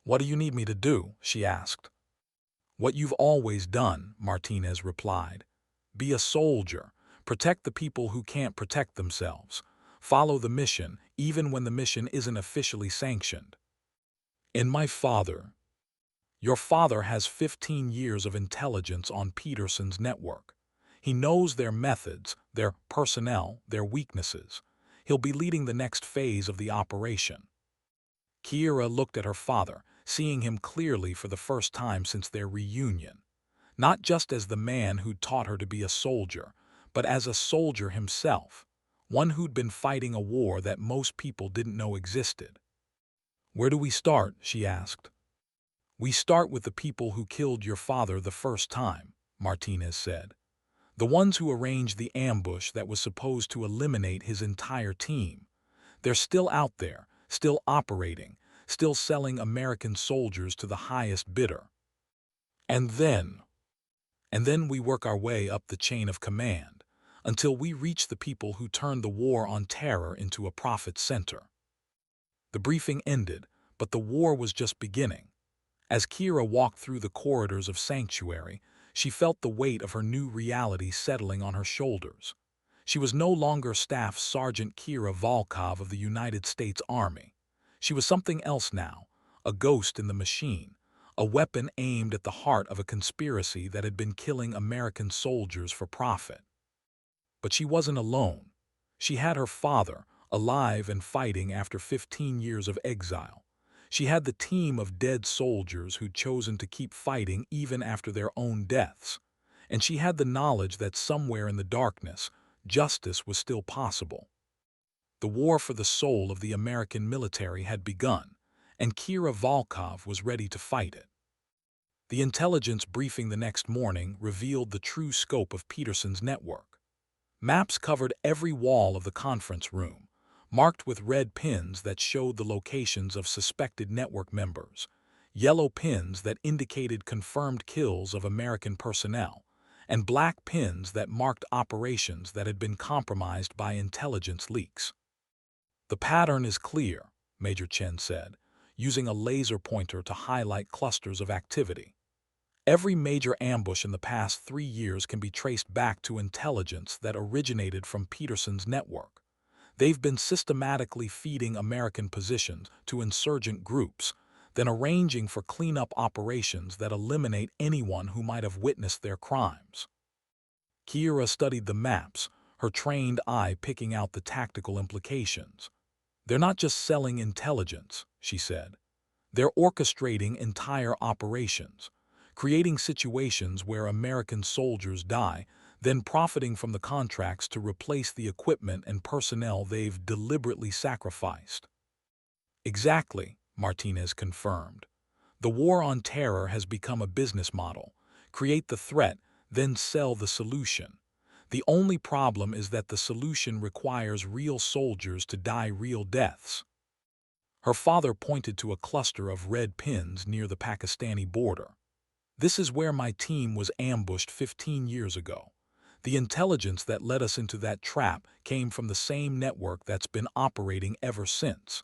S1: "What do you need me to do?" she asked. "What you've always done," Martinez replied. "Be a soldier. Protect the people who can't protect themselves. Follow the mission, even when the mission isn't officially sanctioned." "And my father?" "Your father has 15 years of intelligence on Peterson's network. He knows their methods, their personnel, their weaknesses. He'll be leading the next phase of the operation." Kira looked at her father, seeing him clearly for the first time since their reunion. Not just as the man who'd taught her to be a soldier, but as a soldier himself. one who'd been fighting a war that most people didn't know existed. "Where do we start?" she asked. "We start with the people who killed your father the first time," Martinez said. "The ones who arranged the ambush that was supposed to eliminate his entire team. They're still out there, still operating, still selling American soldiers to the highest bidder. And then, and then we work our way up the chain of command, until we reach the people who turned the war on terror into a profit center." The briefing ended, but the war was just beginning. As Kira walked through the corridors of Sanctuary, she felt the weight of her new reality settling on her shoulders. She was no longer Staff Sergeant Kira Volkov of the United States Army. She was something else now, a ghost in the machine, a weapon aimed at the heart of a conspiracy that had been killing American soldiers for profit. But she wasn't alone. She had her father, alive and fighting after 15 years of exile. She had the team of dead soldiers who'd chosen to keep fighting even after their own deaths. And she had the knowledge that somewhere in the darkness, justice was still possible. The war for the soul of the American military had begun, and Kira Volkov was ready to fight it. The intelligence briefing the next morning revealed the true scope of Peterson's network. Maps covered every wall of the conference room, marked with red pins that showed the locations of suspected network members, yellow pins that indicated confirmed kills of American personnel, and black pins that marked operations that had been compromised by intelligence leaks. "The pattern is clear," Major Chen said, using a laser pointer to highlight clusters of activity. "Every major ambush in the past 3 years can be traced back to intelligence that originated from Peterson's network. They've been systematically feeding American positions to insurgent groups, then arranging for cleanup operations that eliminate anyone who might have witnessed their crimes." Kira studied the maps, her trained eye picking out the tactical implications. "They're not just selling intelligence," she said. "They're orchestrating entire operations, creating situations where American soldiers die, then profiting from the contracts to replace the equipment and personnel they've deliberately sacrificed." "Exactly," Martinez confirmed. "The war on terror has become a business model. Create the threat, then sell the solution. The only problem is that the solution requires real soldiers to die real deaths." Her father pointed to a cluster of red pins near the Pakistani border. "This is where my team was ambushed 15 years ago. The intelligence that led us into that trap came from the same network that's been operating ever since.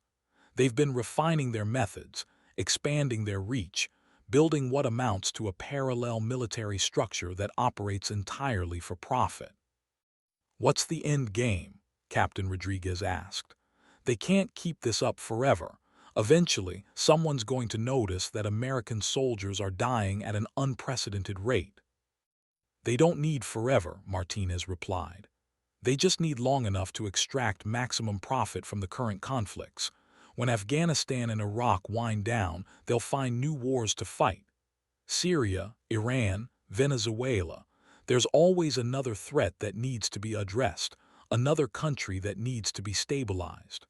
S1: They've been refining their methods, expanding their reach, building what amounts to a parallel military structure that operates entirely for profit." "What's the end game?" Captain Rodriguez asked. "They can't keep this up forever. Eventually, someone's going to notice that American soldiers are dying at an unprecedented rate." "They don't need forever," Martinez replied. "They just need long enough to extract maximum profit from the current conflicts. When Afghanistan and Iraq wind down, they'll find new wars to fight. Syria, Iran, Venezuela. There's always another threat that needs to be addressed, another country that needs to be stabilized.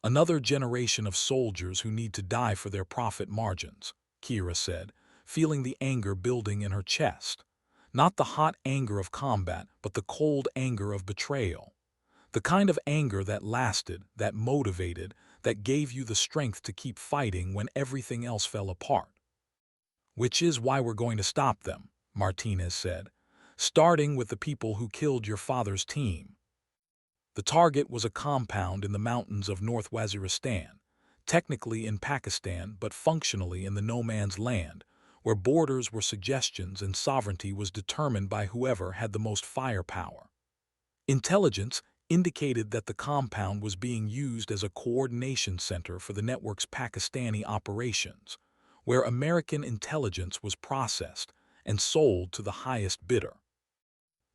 S1: Another generation of soldiers who need to die for their profit margins," Kira said, feeling the anger building in her chest. Not the hot anger of combat, but the cold anger of betrayal. The kind of anger that lasted, that motivated, that gave you the strength to keep fighting when everything else fell apart. "Which is why we're going to stop them," Martinez said, "starting with the people who killed your father's team." The target was a compound in the mountains of North Waziristan, technically in Pakistan but functionally in the no-man's land, where borders were suggestions and sovereignty was determined by whoever had the most firepower. Intelligence indicated that the compound was being used as a coordination center for the network's Pakistani operations, where American intelligence was processed and sold to the highest bidder.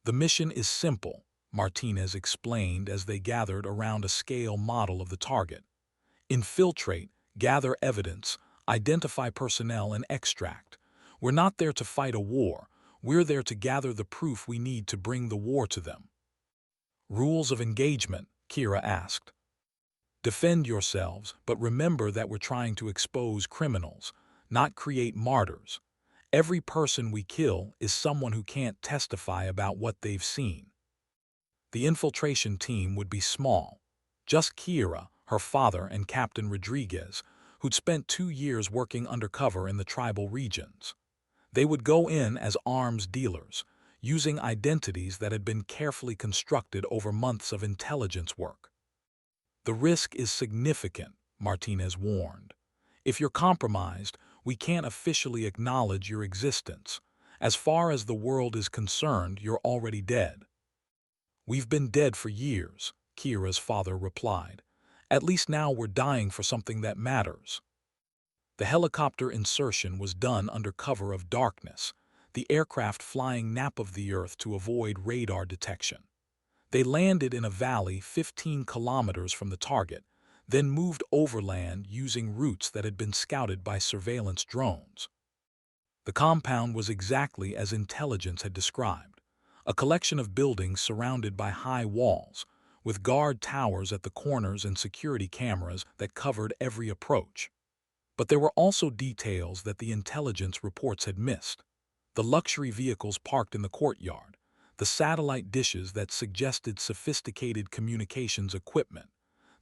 S1: "The mission is simple," Martinez explained as they gathered around a scale model of the target. "Infiltrate, gather evidence, identify personnel, and extract. We're not there to fight a war. We're there to gather the proof we need to bring the war to them." Rules of engagement, Kira asked. Defend yourselves, but remember that we're trying to expose criminals, not create martyrs. Every person we kill is someone who can't testify about what they've seen. The infiltration team would be small. Just Kira, her father, and Captain Rodriguez, who'd spent 2 years working undercover in the tribal regions. They would go in as arms dealers, using identities that had been carefully constructed over months of intelligence work. The risk is significant, Martinez warned. If you're compromised, we can't officially acknowledge your existence. As far as the world is concerned, you're already dead. We've been dead for years, Kira's father replied. At least now we're dying for something that matters. The helicopter insertion was done under cover of darkness, the aircraft flying nap of the Earth to avoid radar detection. They landed in a valley 15 kilometers from the target, then moved overland using routes that had been scouted by surveillance drones. The compound was exactly as intelligence had described, a collection of buildings surrounded by high walls, with guard towers at the corners and security cameras that covered every approach. But there were also details that the intelligence reports had missed. The luxury vehicles parked in the courtyard, the satellite dishes that suggested sophisticated communications equipment,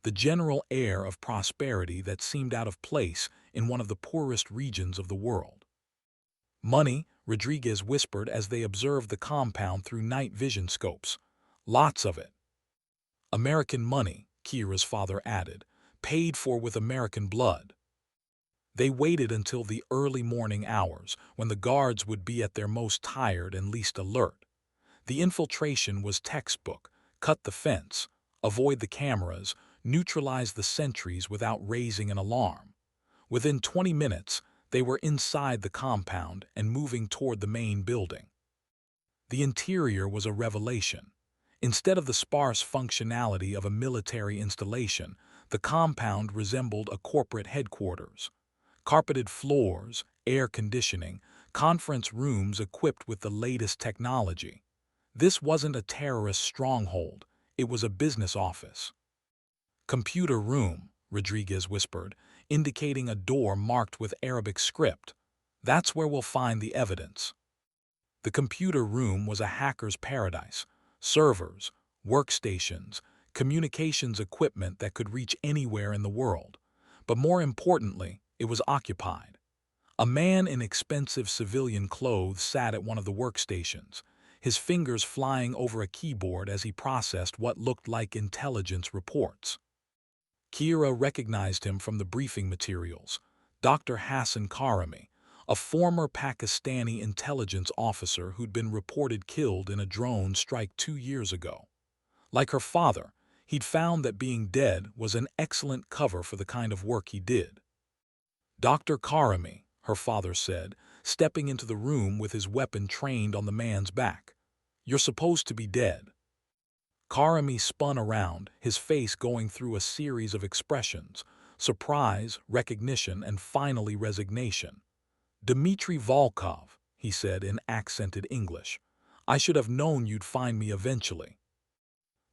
S1: the general air of prosperity that seemed out of place in one of the poorest regions of the world. Money, Rodriguez whispered as they observed the compound through night vision scopes. Lots of it. American money, Kira's father added, paid for with American blood. They waited until the early morning hours, when the guards would be at their most tired and least alert. The infiltration was textbook: cut the fence, avoid the cameras, neutralize the sentries without raising an alarm. Within 20 minutes, they were inside the compound and moving toward the main building. The interior was a revelation. Instead of the sparse functionality of a military installation, the compound resembled a corporate headquarters. Carpeted floors, air conditioning, conference rooms equipped with the latest technology. This wasn't a terrorist stronghold, it was a business office. Computer room, Rodriguez whispered, indicating a door marked with Arabic script. That's where we'll find the evidence. The computer room was a hacker's paradise: servers, workstations, communications equipment that could reach anywhere in the world. But more importantly, it was occupied. A man in expensive civilian clothes sat at one of the workstations, his fingers flying over a keyboard as he processed what looked like intelligence reports. Kira recognized him from the briefing materials: Dr. Hassan Karami, a former Pakistani intelligence officer who'd been reported killed in a drone strike 2 years ago. Like her father, he'd found that being dead was an excellent cover for the kind of work he did. Dr. Karami, her father said, stepping into the room with his weapon trained on the man's back. You're supposed to be dead. Karami spun around, his face going through a series of expressions: surprise, recognition, and finally resignation. Dmitry Volkov, he said in accented English. I should have known you'd find me eventually.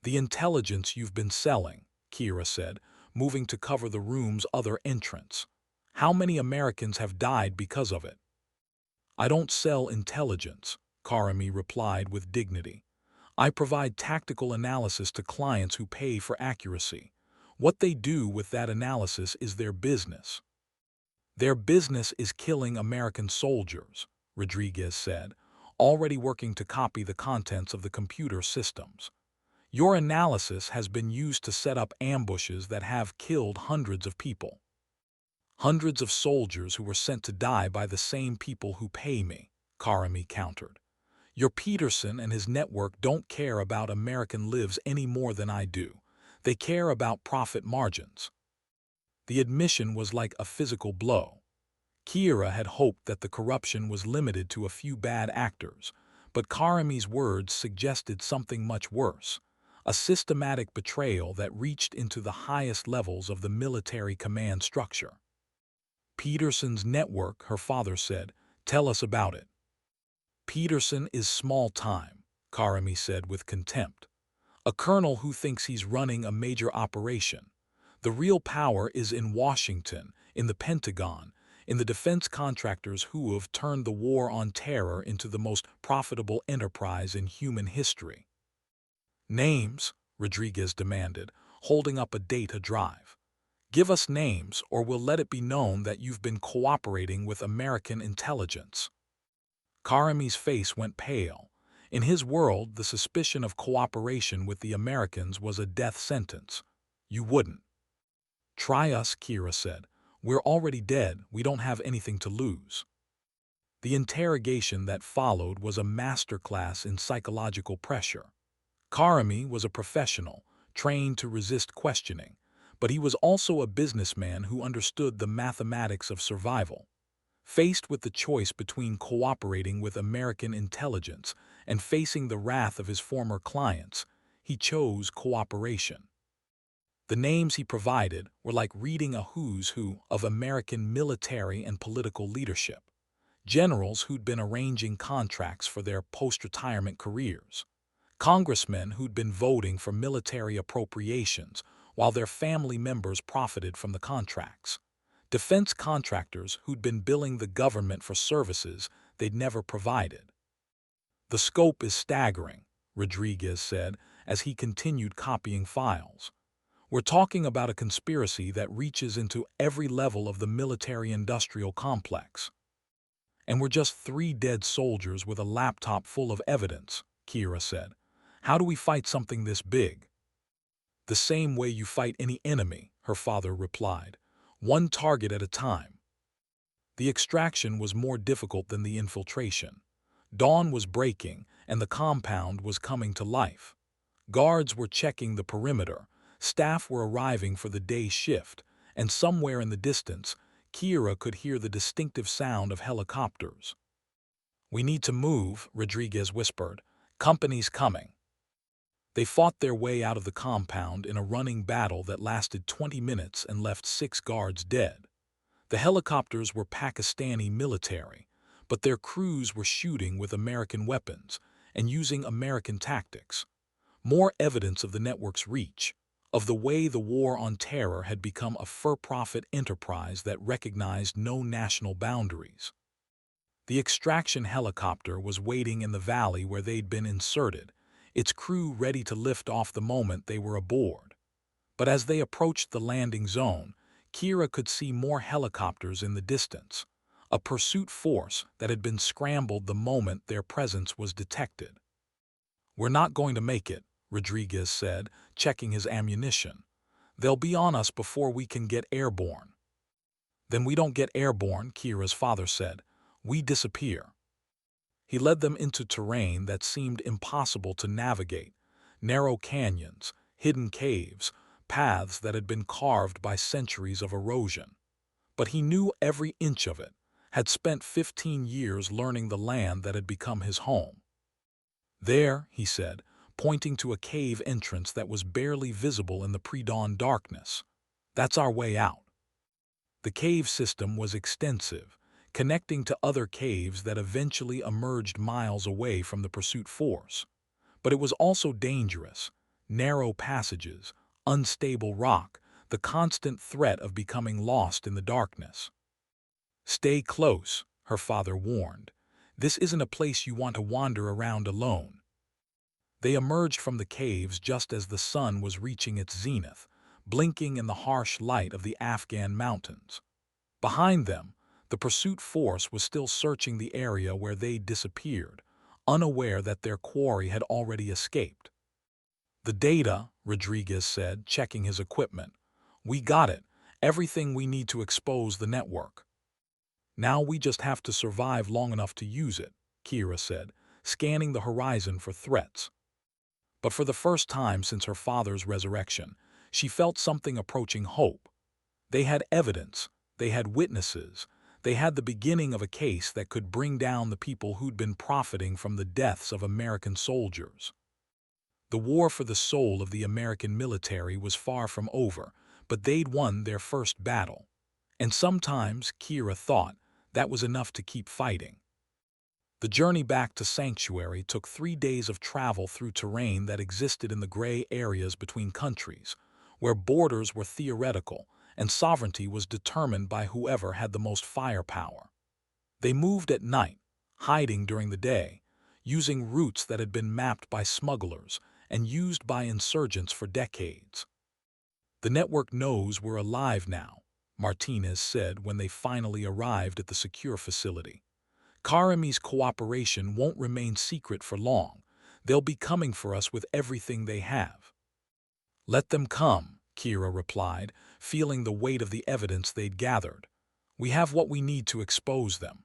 S1: The intelligence you've been selling, Kira said, moving to cover the room's other entrance. How many Americans have died because of it? I don't sell intelligence, Karami replied with dignity. I provide tactical analysis to clients who pay for accuracy. What they do with that analysis is their business. Their business is killing American soldiers, Rodriguez said, already working to copy the contents of the computer systems. Your analysis has been used to set up ambushes that have killed hundreds of people. Hundreds of soldiers who were sent to die by the same people who pay me, Karami countered. Your Peterson and his network don't care about American lives any more than I do. They care about profit margins. The admission was like a physical blow. Kira had hoped that the corruption was limited to a few bad actors, but Karami's words suggested something much worse: a systematic betrayal that reached into the highest levels of the military command structure. Peterson's network, her father said. Tell us about it. Peterson is small time, Karami said with contempt. A colonel who thinks he's running a major operation. The real power is in Washington, in the Pentagon, in the defense contractors who have turned the war on terror into the most profitable enterprise in human history. Names, Rodriguez demanded, holding up a data drive. Give us names, or we'll let it be known that you've been cooperating with American intelligence. Karami's face went pale. In his world, the suspicion of cooperation with the Americans was a death sentence. You wouldn't. Try us, Kira said. We're already dead, we don't have anything to lose. The interrogation that followed was a masterclass in psychological pressure. Karami was a professional, trained to resist questioning, but he was also a businessman who understood the mathematics of survival. Faced with the choice between cooperating with American intelligence and facing the wrath of his former clients, he chose cooperation. The names he provided were like reading a who's who of American military and political leadership. Generals who'd been arranging contracts for their post-retirement careers. Congressmen who'd been voting for military appropriations while their family members profited from the contracts. Defense contractors who'd been billing the government for services they'd never provided. The scope is staggering, Rodriguez said as he continued copying files. We're talking about a conspiracy that reaches into every level of the military-industrial complex. And we're just 3 dead soldiers with a laptop full of evidence, Kira said. How do we fight something this big? The same way you fight any enemy, her father replied. One target at a time. The extraction was more difficult than the infiltration. Dawn was breaking, and the compound was coming to life. Guards were checking the perimeter, staff were arriving for the day shift, and somewhere in the distance, Kira could hear the distinctive sound of helicopters. We need to move, Rodriguez whispered. Company's coming. They fought their way out of the compound in a running battle that lasted 20 minutes and left 6 guards dead. The helicopters were Pakistani military, but their crews were shooting with American weapons and using American tactics. More evidence of the network's reach, of the way the war on terror had become a for-profit enterprise that recognized no national boundaries. The extraction helicopter was waiting in the valley where they'd been inserted, its crew ready to lift off the moment they were aboard. But as they approached the landing zone, Kira could see more helicopters in the distance, a pursuit force that had been scrambled the moment their presence was detected. We're not going to make it, Rodriguez said, checking his ammunition. They'll be on us before we can get airborne. Then we don't get airborne, Kira's father said. We disappear. He led them into terrain that seemed impossible to navigate, narrow canyons, hidden caves, paths that had been carved by centuries of erosion. But he knew every inch of it, had spent 15 years learning the land that had become his home. There, he said, pointing to a cave entrance that was barely visible in the pre-dawn darkness. That's our way out. The cave system was extensive, connecting to other caves that eventually emerged miles away from the pursuit force. But it was also dangerous. Narrow passages, unstable rock, the constant threat of becoming lost in the darkness. Stay close, her father warned. This isn't a place you want to wander around alone. They emerged from the caves just as the sun was reaching its zenith, blinking in the harsh light of the Afghan mountains. Behind them, the pursuit force was still searching the area where they'd disappeared, unaware that their quarry had already escaped. The data, Rodriguez said, checking his equipment. We got it, everything we need to expose the network. Now we just have to survive long enough to use it, Kira said, scanning the horizon for threats. But for the first time since her father's resurrection, she felt something approaching hope. They had evidence, they had witnesses, they had the beginning of a case that could bring down the people who'd been profiting from the deaths of American soldiers. The war for the soul of the American military was far from over, but they'd won their first battle. And sometimes, Kira thought, that was enough to keep fighting. The journey back to Sanctuary took 3 days of travel through terrain that existed in the gray areas between countries, where borders were theoretical and sovereignty was determined by whoever had the most firepower. They moved at night, hiding during the day, using routes that had been mapped by smugglers and used by insurgents for decades. "The network knows we're alive now," Martinez said when they finally arrived at the secure facility. "Karami's cooperation won't remain secret for long. They'll be coming for us with everything they have." "Let them come," Kira replied, feeling the weight of the evidence they'd gathered. "We have what we need to expose them."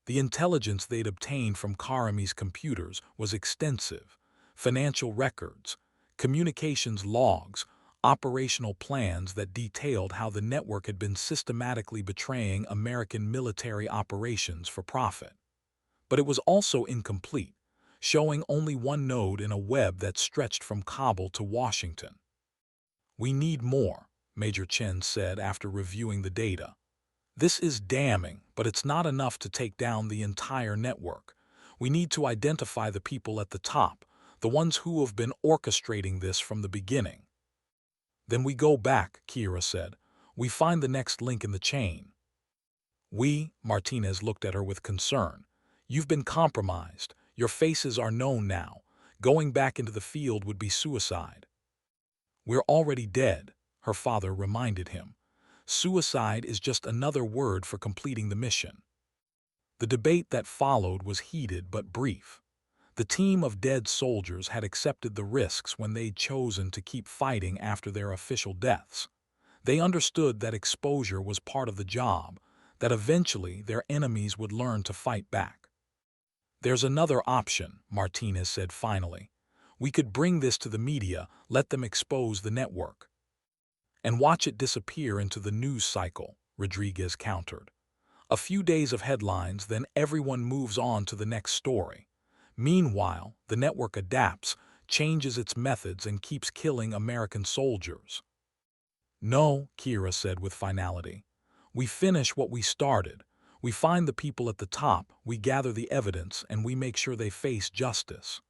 S1: The intelligence they'd obtained from Karami's computers was extensive: financial records, communications logs, operational plans that detailed how the network had been systematically betraying American military operations for profit. But it was also incomplete, showing only one node in a web that stretched from Kabul to Washington. "We need more," Major Chen said after reviewing the data. "This is damning, but it's not enough to take down the entire network. We need to identify the people at the top, the ones who have been orchestrating this from the beginning." "Then we go back," Kira said. "We find the next link in the chain." Martinez looked at her with concern. "You've been compromised. Your faces are known now. Going back into the field would be suicide." "We're already dead," her father reminded him. "Suicide is just another word for completing the mission." The debate that followed was heated but brief. The team of dead soldiers had accepted the risks when they'd chosen to keep fighting after their official deaths. They understood that exposure was part of the job, that eventually their enemies would learn to fight back. "There's another option," Martinez said finally. "We could bring this to the media, let them expose the network." "And watch it disappear into the news cycle," Rodriguez countered. "A few days of headlines, then everyone moves on to the next story. Meanwhile, the network adapts, changes its methods, and keeps killing American soldiers." "No," Kira said with finality. "We finish what we started. We find the people at the top, we gather the evidence, and we make sure they face justice."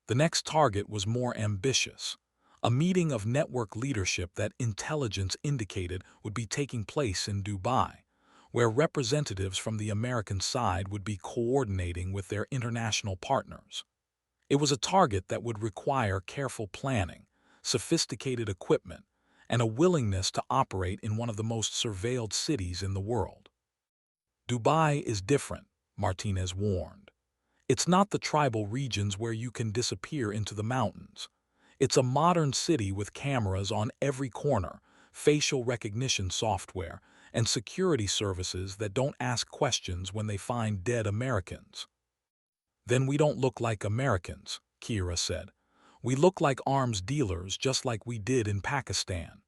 S1: The next target was more ambitious. A meeting of network leadership that intelligence indicated would be taking place in Dubai, where representatives from the American side would be coordinating with their international partners. It was a target that would require careful planning, sophisticated equipment, and a willingness to operate in one of the most surveilled cities in the world. "Dubai is different," Martinez warned. "It's not the tribal regions where you can disappear into the mountains. It's a modern city with cameras on every corner, facial recognition software, and security services that don't ask questions when they find dead Americans." "Then we don't look like Americans," Kira said. "We look like arms dealers just like we did in Pakistan."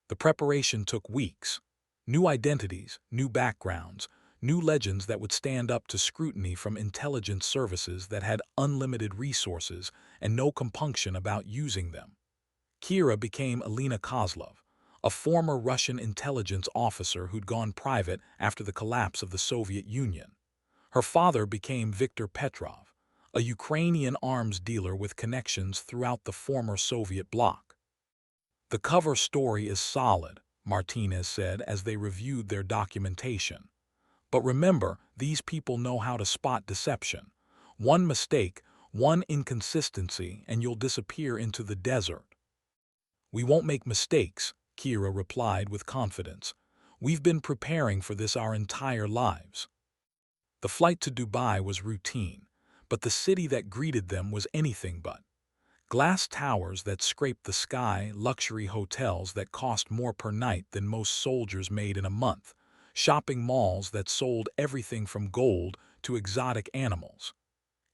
S1: The preparation took weeks. New identities, new backgrounds, new legends that would stand up to scrutiny from intelligence services that had unlimited resources and no compunction about using them. Kira became Alina Kozlov, a former Russian intelligence officer who'd gone private after the collapse of the Soviet Union. Her father became Viktor Petrov, a Ukrainian arms dealer with connections throughout the former Soviet bloc. "The cover story is solid," Martinez said as they reviewed their documentation. "But remember, these people know how to spot deception. One mistake, one inconsistency, and you'll disappear into the desert." "We won't make mistakes," Kira replied with confidence. "We've been preparing for this our entire lives." The flight to Dubai was routine, but the city that greeted them was anything but. Glass towers that scraped the sky, luxury hotels that cost more per night than most soldiers made in a month, shopping malls that sold everything from gold to exotic animals.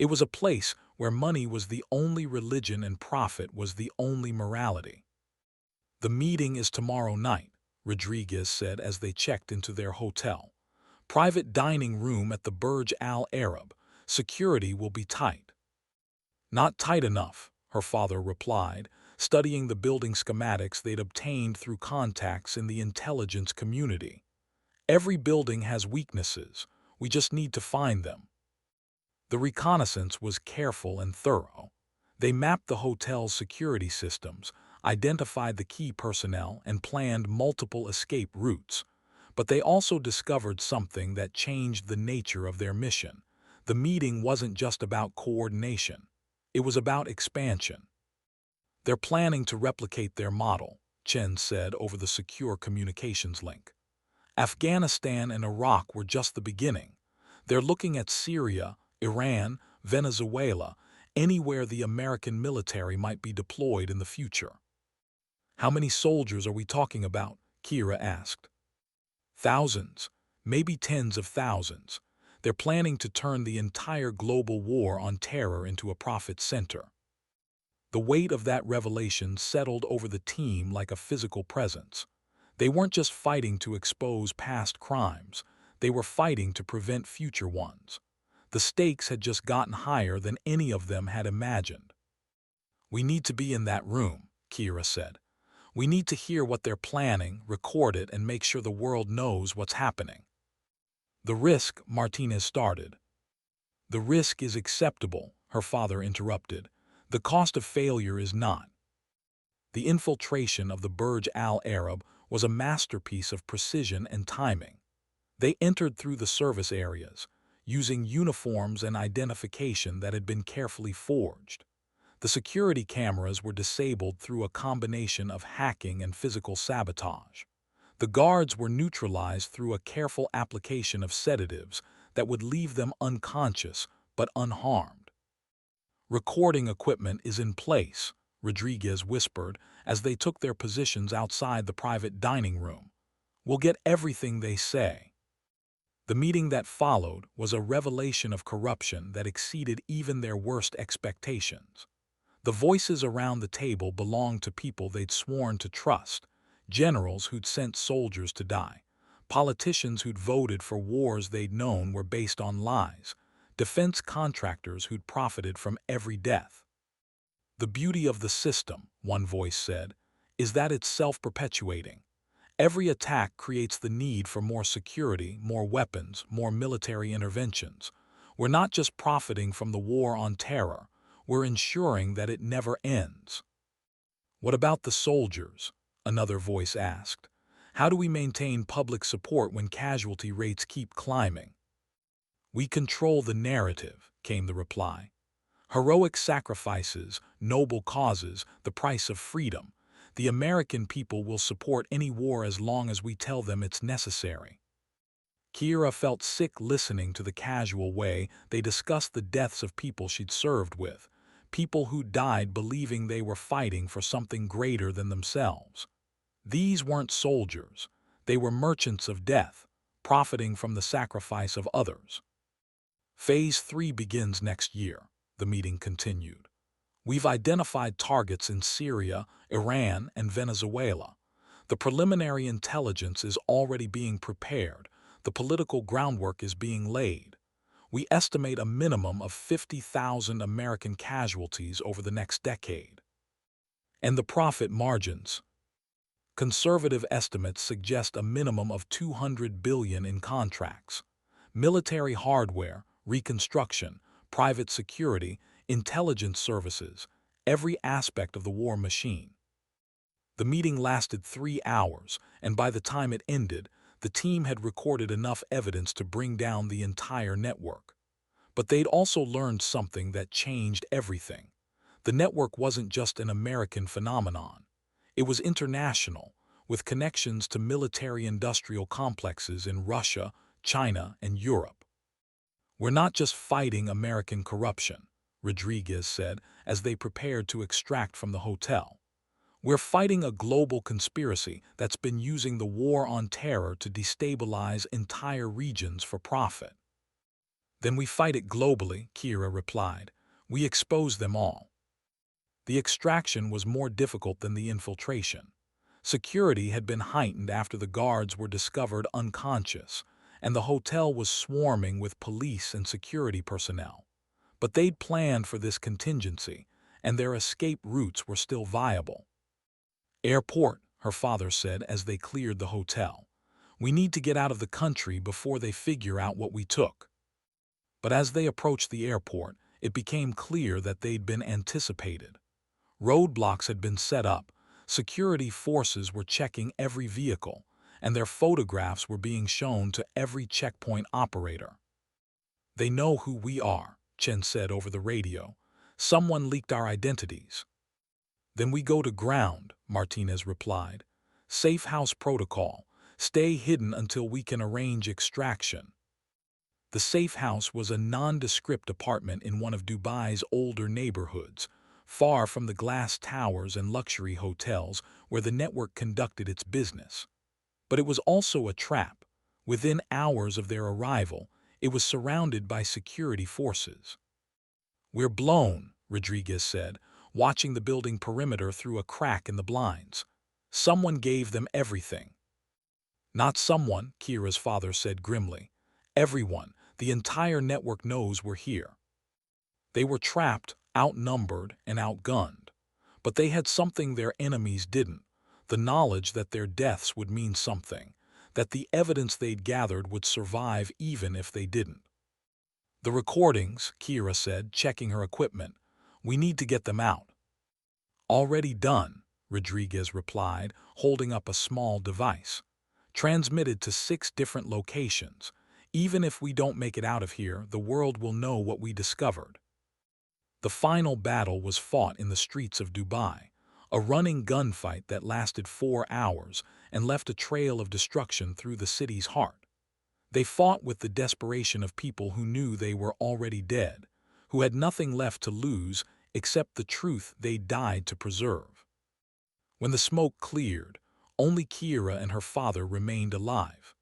S1: It was a place where money was the only religion and profit was the only morality. "The meeting is tomorrow night," Rodriguez said as they checked into their hotel. "Private dining room at the Burj Al Arab. Security will be tight." "Not tight enough," her father replied, studying the building schematics they'd obtained through contacts in the intelligence community. "Every building has weaknesses. We just need to find them." The reconnaissance was careful and thorough. They mapped the hotel's security systems, identified the key personnel, and planned multiple escape routes. But they also discovered something that changed the nature of their mission. The meeting wasn't just about coordination. It was about expansion. They're planning to replicate their model, Chen said over the secure communications link. Afghanistan and Iraq were just the beginning. They're looking at Syria, Iran, Venezuela, anywhere the American military might be deployed in the future. How many soldiers are we talking about? Kira asked. Thousands, maybe tens of thousands. They're planning to turn the entire global war on terror into a profit center. The weight of that revelation settled over the team like a physical presence. They weren't just fighting to expose past crimes, they were fighting to prevent future ones. The stakes had just gotten higher than any of them had imagined. We need to be in that room, Kira said. We need to hear what they're planning, record it, and make sure the world knows what's happening. The risk, Martinez started. The risk is acceptable, her father interrupted. The cost of failure is not. The infiltration of the Burj Al Arab was a masterpiece of precision and timing. They entered through the service areas, using uniforms and identification that had been carefully forged. The security cameras were disabled through a combination of hacking and physical sabotage. The guards were neutralized through a careful application of sedatives that would leave them unconscious but unharmed. Recording equipment is in place, Rodriguez whispered as they took their positions outside the private dining room. We'll get everything they say. The meeting that followed was a revelation of corruption that exceeded even their worst expectations. The voices around the table belonged to people they'd sworn to trust, generals who'd sent soldiers to die, politicians who'd voted for wars they'd known were based on lies, defense contractors who'd profited from every death. The beauty of the system, one voice said, is that it's self-perpetuating. Every attack creates the need for more security, more weapons, more military interventions. We're not just profiting from the war on terror, we're ensuring that it never ends. What about the soldiers? Another voice asked. How do we maintain public support when casualty rates keep climbing? We control the narrative, came the reply. Heroic sacrifices, noble causes, the price of freedom. The American people will support any war as long as we tell them it's necessary. Kira felt sick listening to the casual way they discussed the deaths of people she'd served with, people who died believing they were fighting for something greater than themselves. These weren't soldiers. They were merchants of death, profiting from the sacrifice of others. Phase 3 begins next year, the meeting continued. We've identified targets in Syria, Iran, and Venezuela. The preliminary intelligence is already being prepared. The political groundwork is being laid. We estimate a minimum of 50,000 American casualties over the next decade. And the profit margins. Conservative estimates suggest a minimum of $200 billion in contracts. Military hardware, reconstruction, private security, intelligence services, every aspect of the war machine. The meeting lasted 3 hours, and by the time it ended, the team had recorded enough evidence to bring down the entire network. But they'd also learned something that changed everything. The network wasn't just an American phenomenon. It was international, with connections to military-industrial complexes in Russia, China, and Europe. We're not just fighting American corruption, Rodriguez said as they prepared to extract from the hotel. We're fighting a global conspiracy that's been using the war on terror to destabilize entire regions for profit. Then we fight it globally, Kira replied. We expose them all. The extraction was more difficult than the infiltration. Security had been heightened after the guards were discovered unconscious, and the hotel was swarming with police and security personnel. But they'd planned for this contingency, and their escape routes were still viable. Airport, her father said as they cleared the hotel. We need to get out of the country before they figure out what we took. But as they approached the airport, it became clear that they'd been anticipated. Roadblocks had been set up, security forces were checking every vehicle, and their photographs were being shown to every checkpoint operator. "They know who we are," Chen said over the radio. "Someone leaked our identities." "Then we go to ground," Martinez replied. "Safe house protocol. Stay hidden until we can arrange extraction." The safe house was a nondescript apartment in one of Dubai's older neighborhoods, far from the glass towers and luxury hotels where the network conducted its business. But it was also a trap. Within hours of their arrival, it was surrounded by security forces. "We're blown," Rodriguez said, watching the building perimeter through a crack in the blinds. "Someone gave them everything." "Not someone," Kira's father said grimly. "Everyone, the entire network knows we're here." They were trapped, outnumbered, and outgunned. But they had something their enemies didn't: the knowledge that their deaths would mean something, that the evidence they'd gathered would survive even if they didn't. "The recordings," Kira said, checking her equipment. "We need to get them out." "Already done," Rodriguez replied, holding up a small device. "Transmitted to 6 different locations. Even if we don't make it out of here, the world will know what we discovered." The final battle was fought in the streets of Dubai, a running gunfight that lasted 4 hours and left a trail of destruction through the city's heart. They fought with the desperation of people who knew they were already dead, who had nothing left to lose except the truth they died to preserve. When the smoke cleared, only Kira and her father remained alive.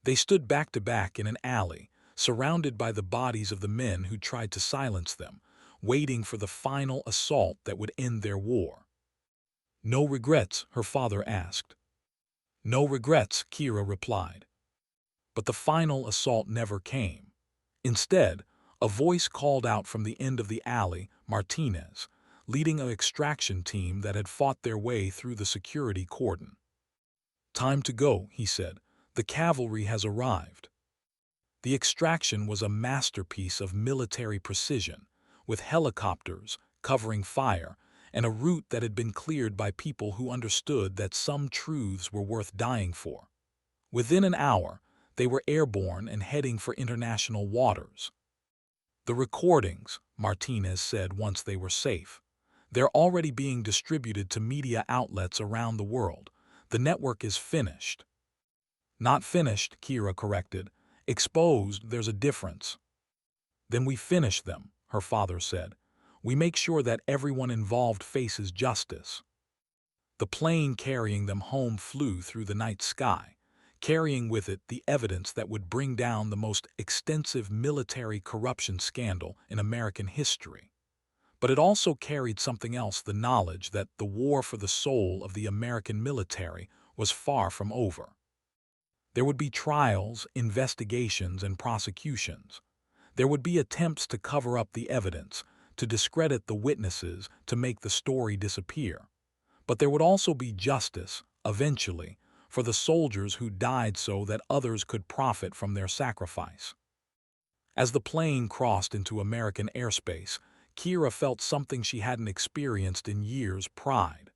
S1: They stood back to back in an alley, surrounded by the bodies of the men who tried to silence them, waiting for the final assault that would end their war. "No regrets?" her father asked. "No regrets," Kira replied. But the final assault never came. Instead, a voice called out from the end of the alley, Martinez, leading an extraction team that had fought their way through the security cordon. "Time to go," he said. "The cavalry has arrived." The extraction was a masterpiece of military precision, with helicopters covering fire and a route that had been cleared by people who understood that some truths were worth dying for. Within an hour, they were airborne and heading for international waters. "The recordings," Martinez said once they were safe. "They're already being distributed to media outlets around the world. The network is finished." "Not finished," Kira corrected. "Exposed, there's a difference." "Then we finish them," her father said. "We make sure that everyone involved faces justice." The plane carrying them home flew through the night sky, carrying with it the evidence that would bring down the most extensive military corruption scandal in American history. But it also carried something else: the knowledge that the war for the soul of the American military was far from over. There would be trials, investigations, and prosecutions. There would be attempts to cover up the evidence, to discredit the witnesses, to make the story disappear. But there would also be justice, eventually, for the soldiers who died so that others could profit from their sacrifice. As the plane crossed into American airspace, Kira felt something she hadn't experienced in years: pride.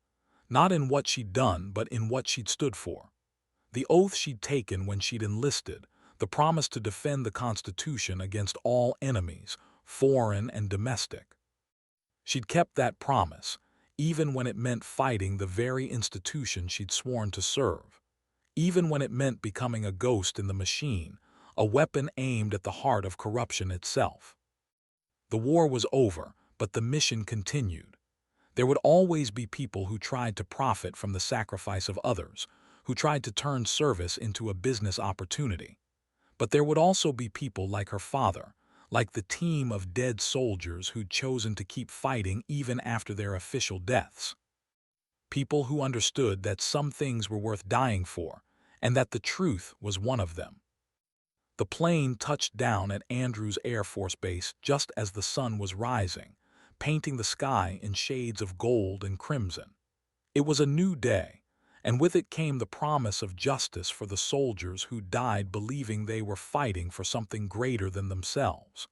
S1: Not in what she'd done, but in what she'd stood for. The oath she'd taken when she'd enlisted, the promise to defend the Constitution against all enemies, foreign and domestic. She'd kept that promise, even when it meant fighting the very institution she'd sworn to serve. Even when it meant becoming a ghost in the machine, a weapon aimed at the heart of corruption itself. The war was over, but the mission continued. There would always be people who tried to profit from the sacrifice of others, who tried to turn service into a business opportunity. But there would also be people like her father, like the team of dead soldiers who'd chosen to keep fighting even after their official deaths. People who understood that some things were worth dying for, and that the truth was one of them. The plane touched down at Andrews Air Force Base just as the sun was rising, painting the sky in shades of gold and crimson. It was a new day, and with it came the promise of justice for the soldiers who died believing they were fighting for something greater than themselves.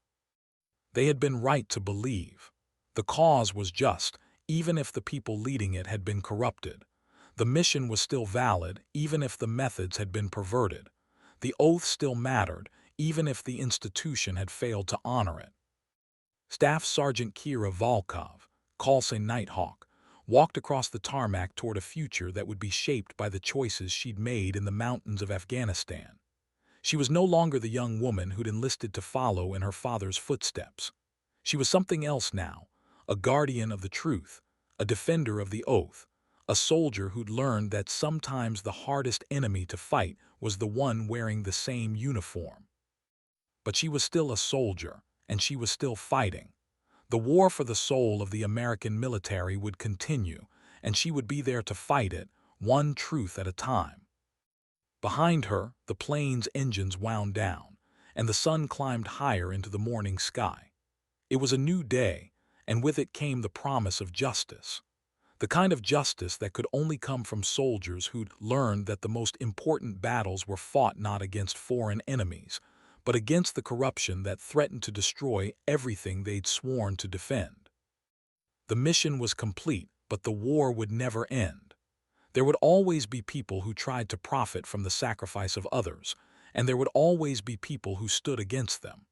S1: They had been right to believe. The cause was just, even if the people leading it had been corrupted. The mission was still valid, even if the methods had been perverted. The oath still mattered, even if the institution had failed to honor it. Staff Sergeant Kira Volkov, Khalsa Nighthawk, walked across the tarmac toward a future that would be shaped by the choices she'd made in the mountains of Afghanistan. She was no longer the young woman who'd enlisted to follow in her father's footsteps. She was something else now, a guardian of the truth, a defender of the oath, a soldier who'd learned that sometimes the hardest enemy to fight was the one wearing the same uniform. But she was still a soldier, and she was still fighting. The war for the soul of the American military would continue, and she would be there to fight it, one truth at a time. Behind her, the plane's engines wound down, and the sun climbed higher into the morning sky. It was a new day, and with it came the promise of justice. The kind of justice that could only come from soldiers who'd learned that the most important battles were fought not against foreign enemies, but against the corruption that threatened to destroy everything they'd sworn to defend. The mission was complete, but the war would never end. There would always be people who tried to profit from the sacrifice of others, and there would always be people who stood against them.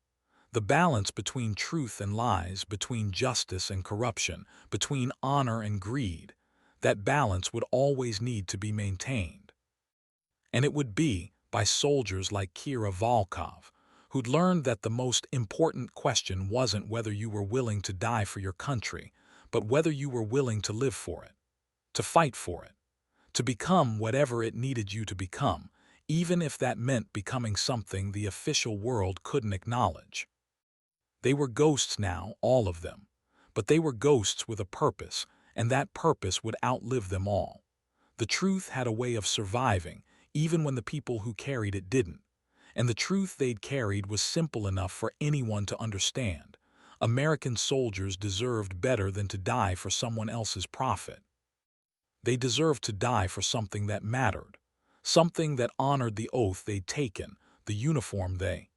S1: The balance between truth and lies, between justice and corruption, between honor and greed, that balance would always need to be maintained. And it would be by soldiers like Kira Volkov, who'd learned that the most important question wasn't whether you were willing to die for your country, but whether you were willing to live for it, to fight for it, to become whatever it needed you to become, even if that meant becoming something the official world couldn't acknowledge. They were ghosts now, all of them, but they were ghosts with a purpose, and that purpose would outlive them all. The truth had a way of surviving, even when the people who carried it didn't. And the truth they'd carried was simple enough for anyone to understand. American soldiers deserved better than to die for someone else's profit. They deserved to die for something that mattered, something that honored the oath they'd taken, the uniform they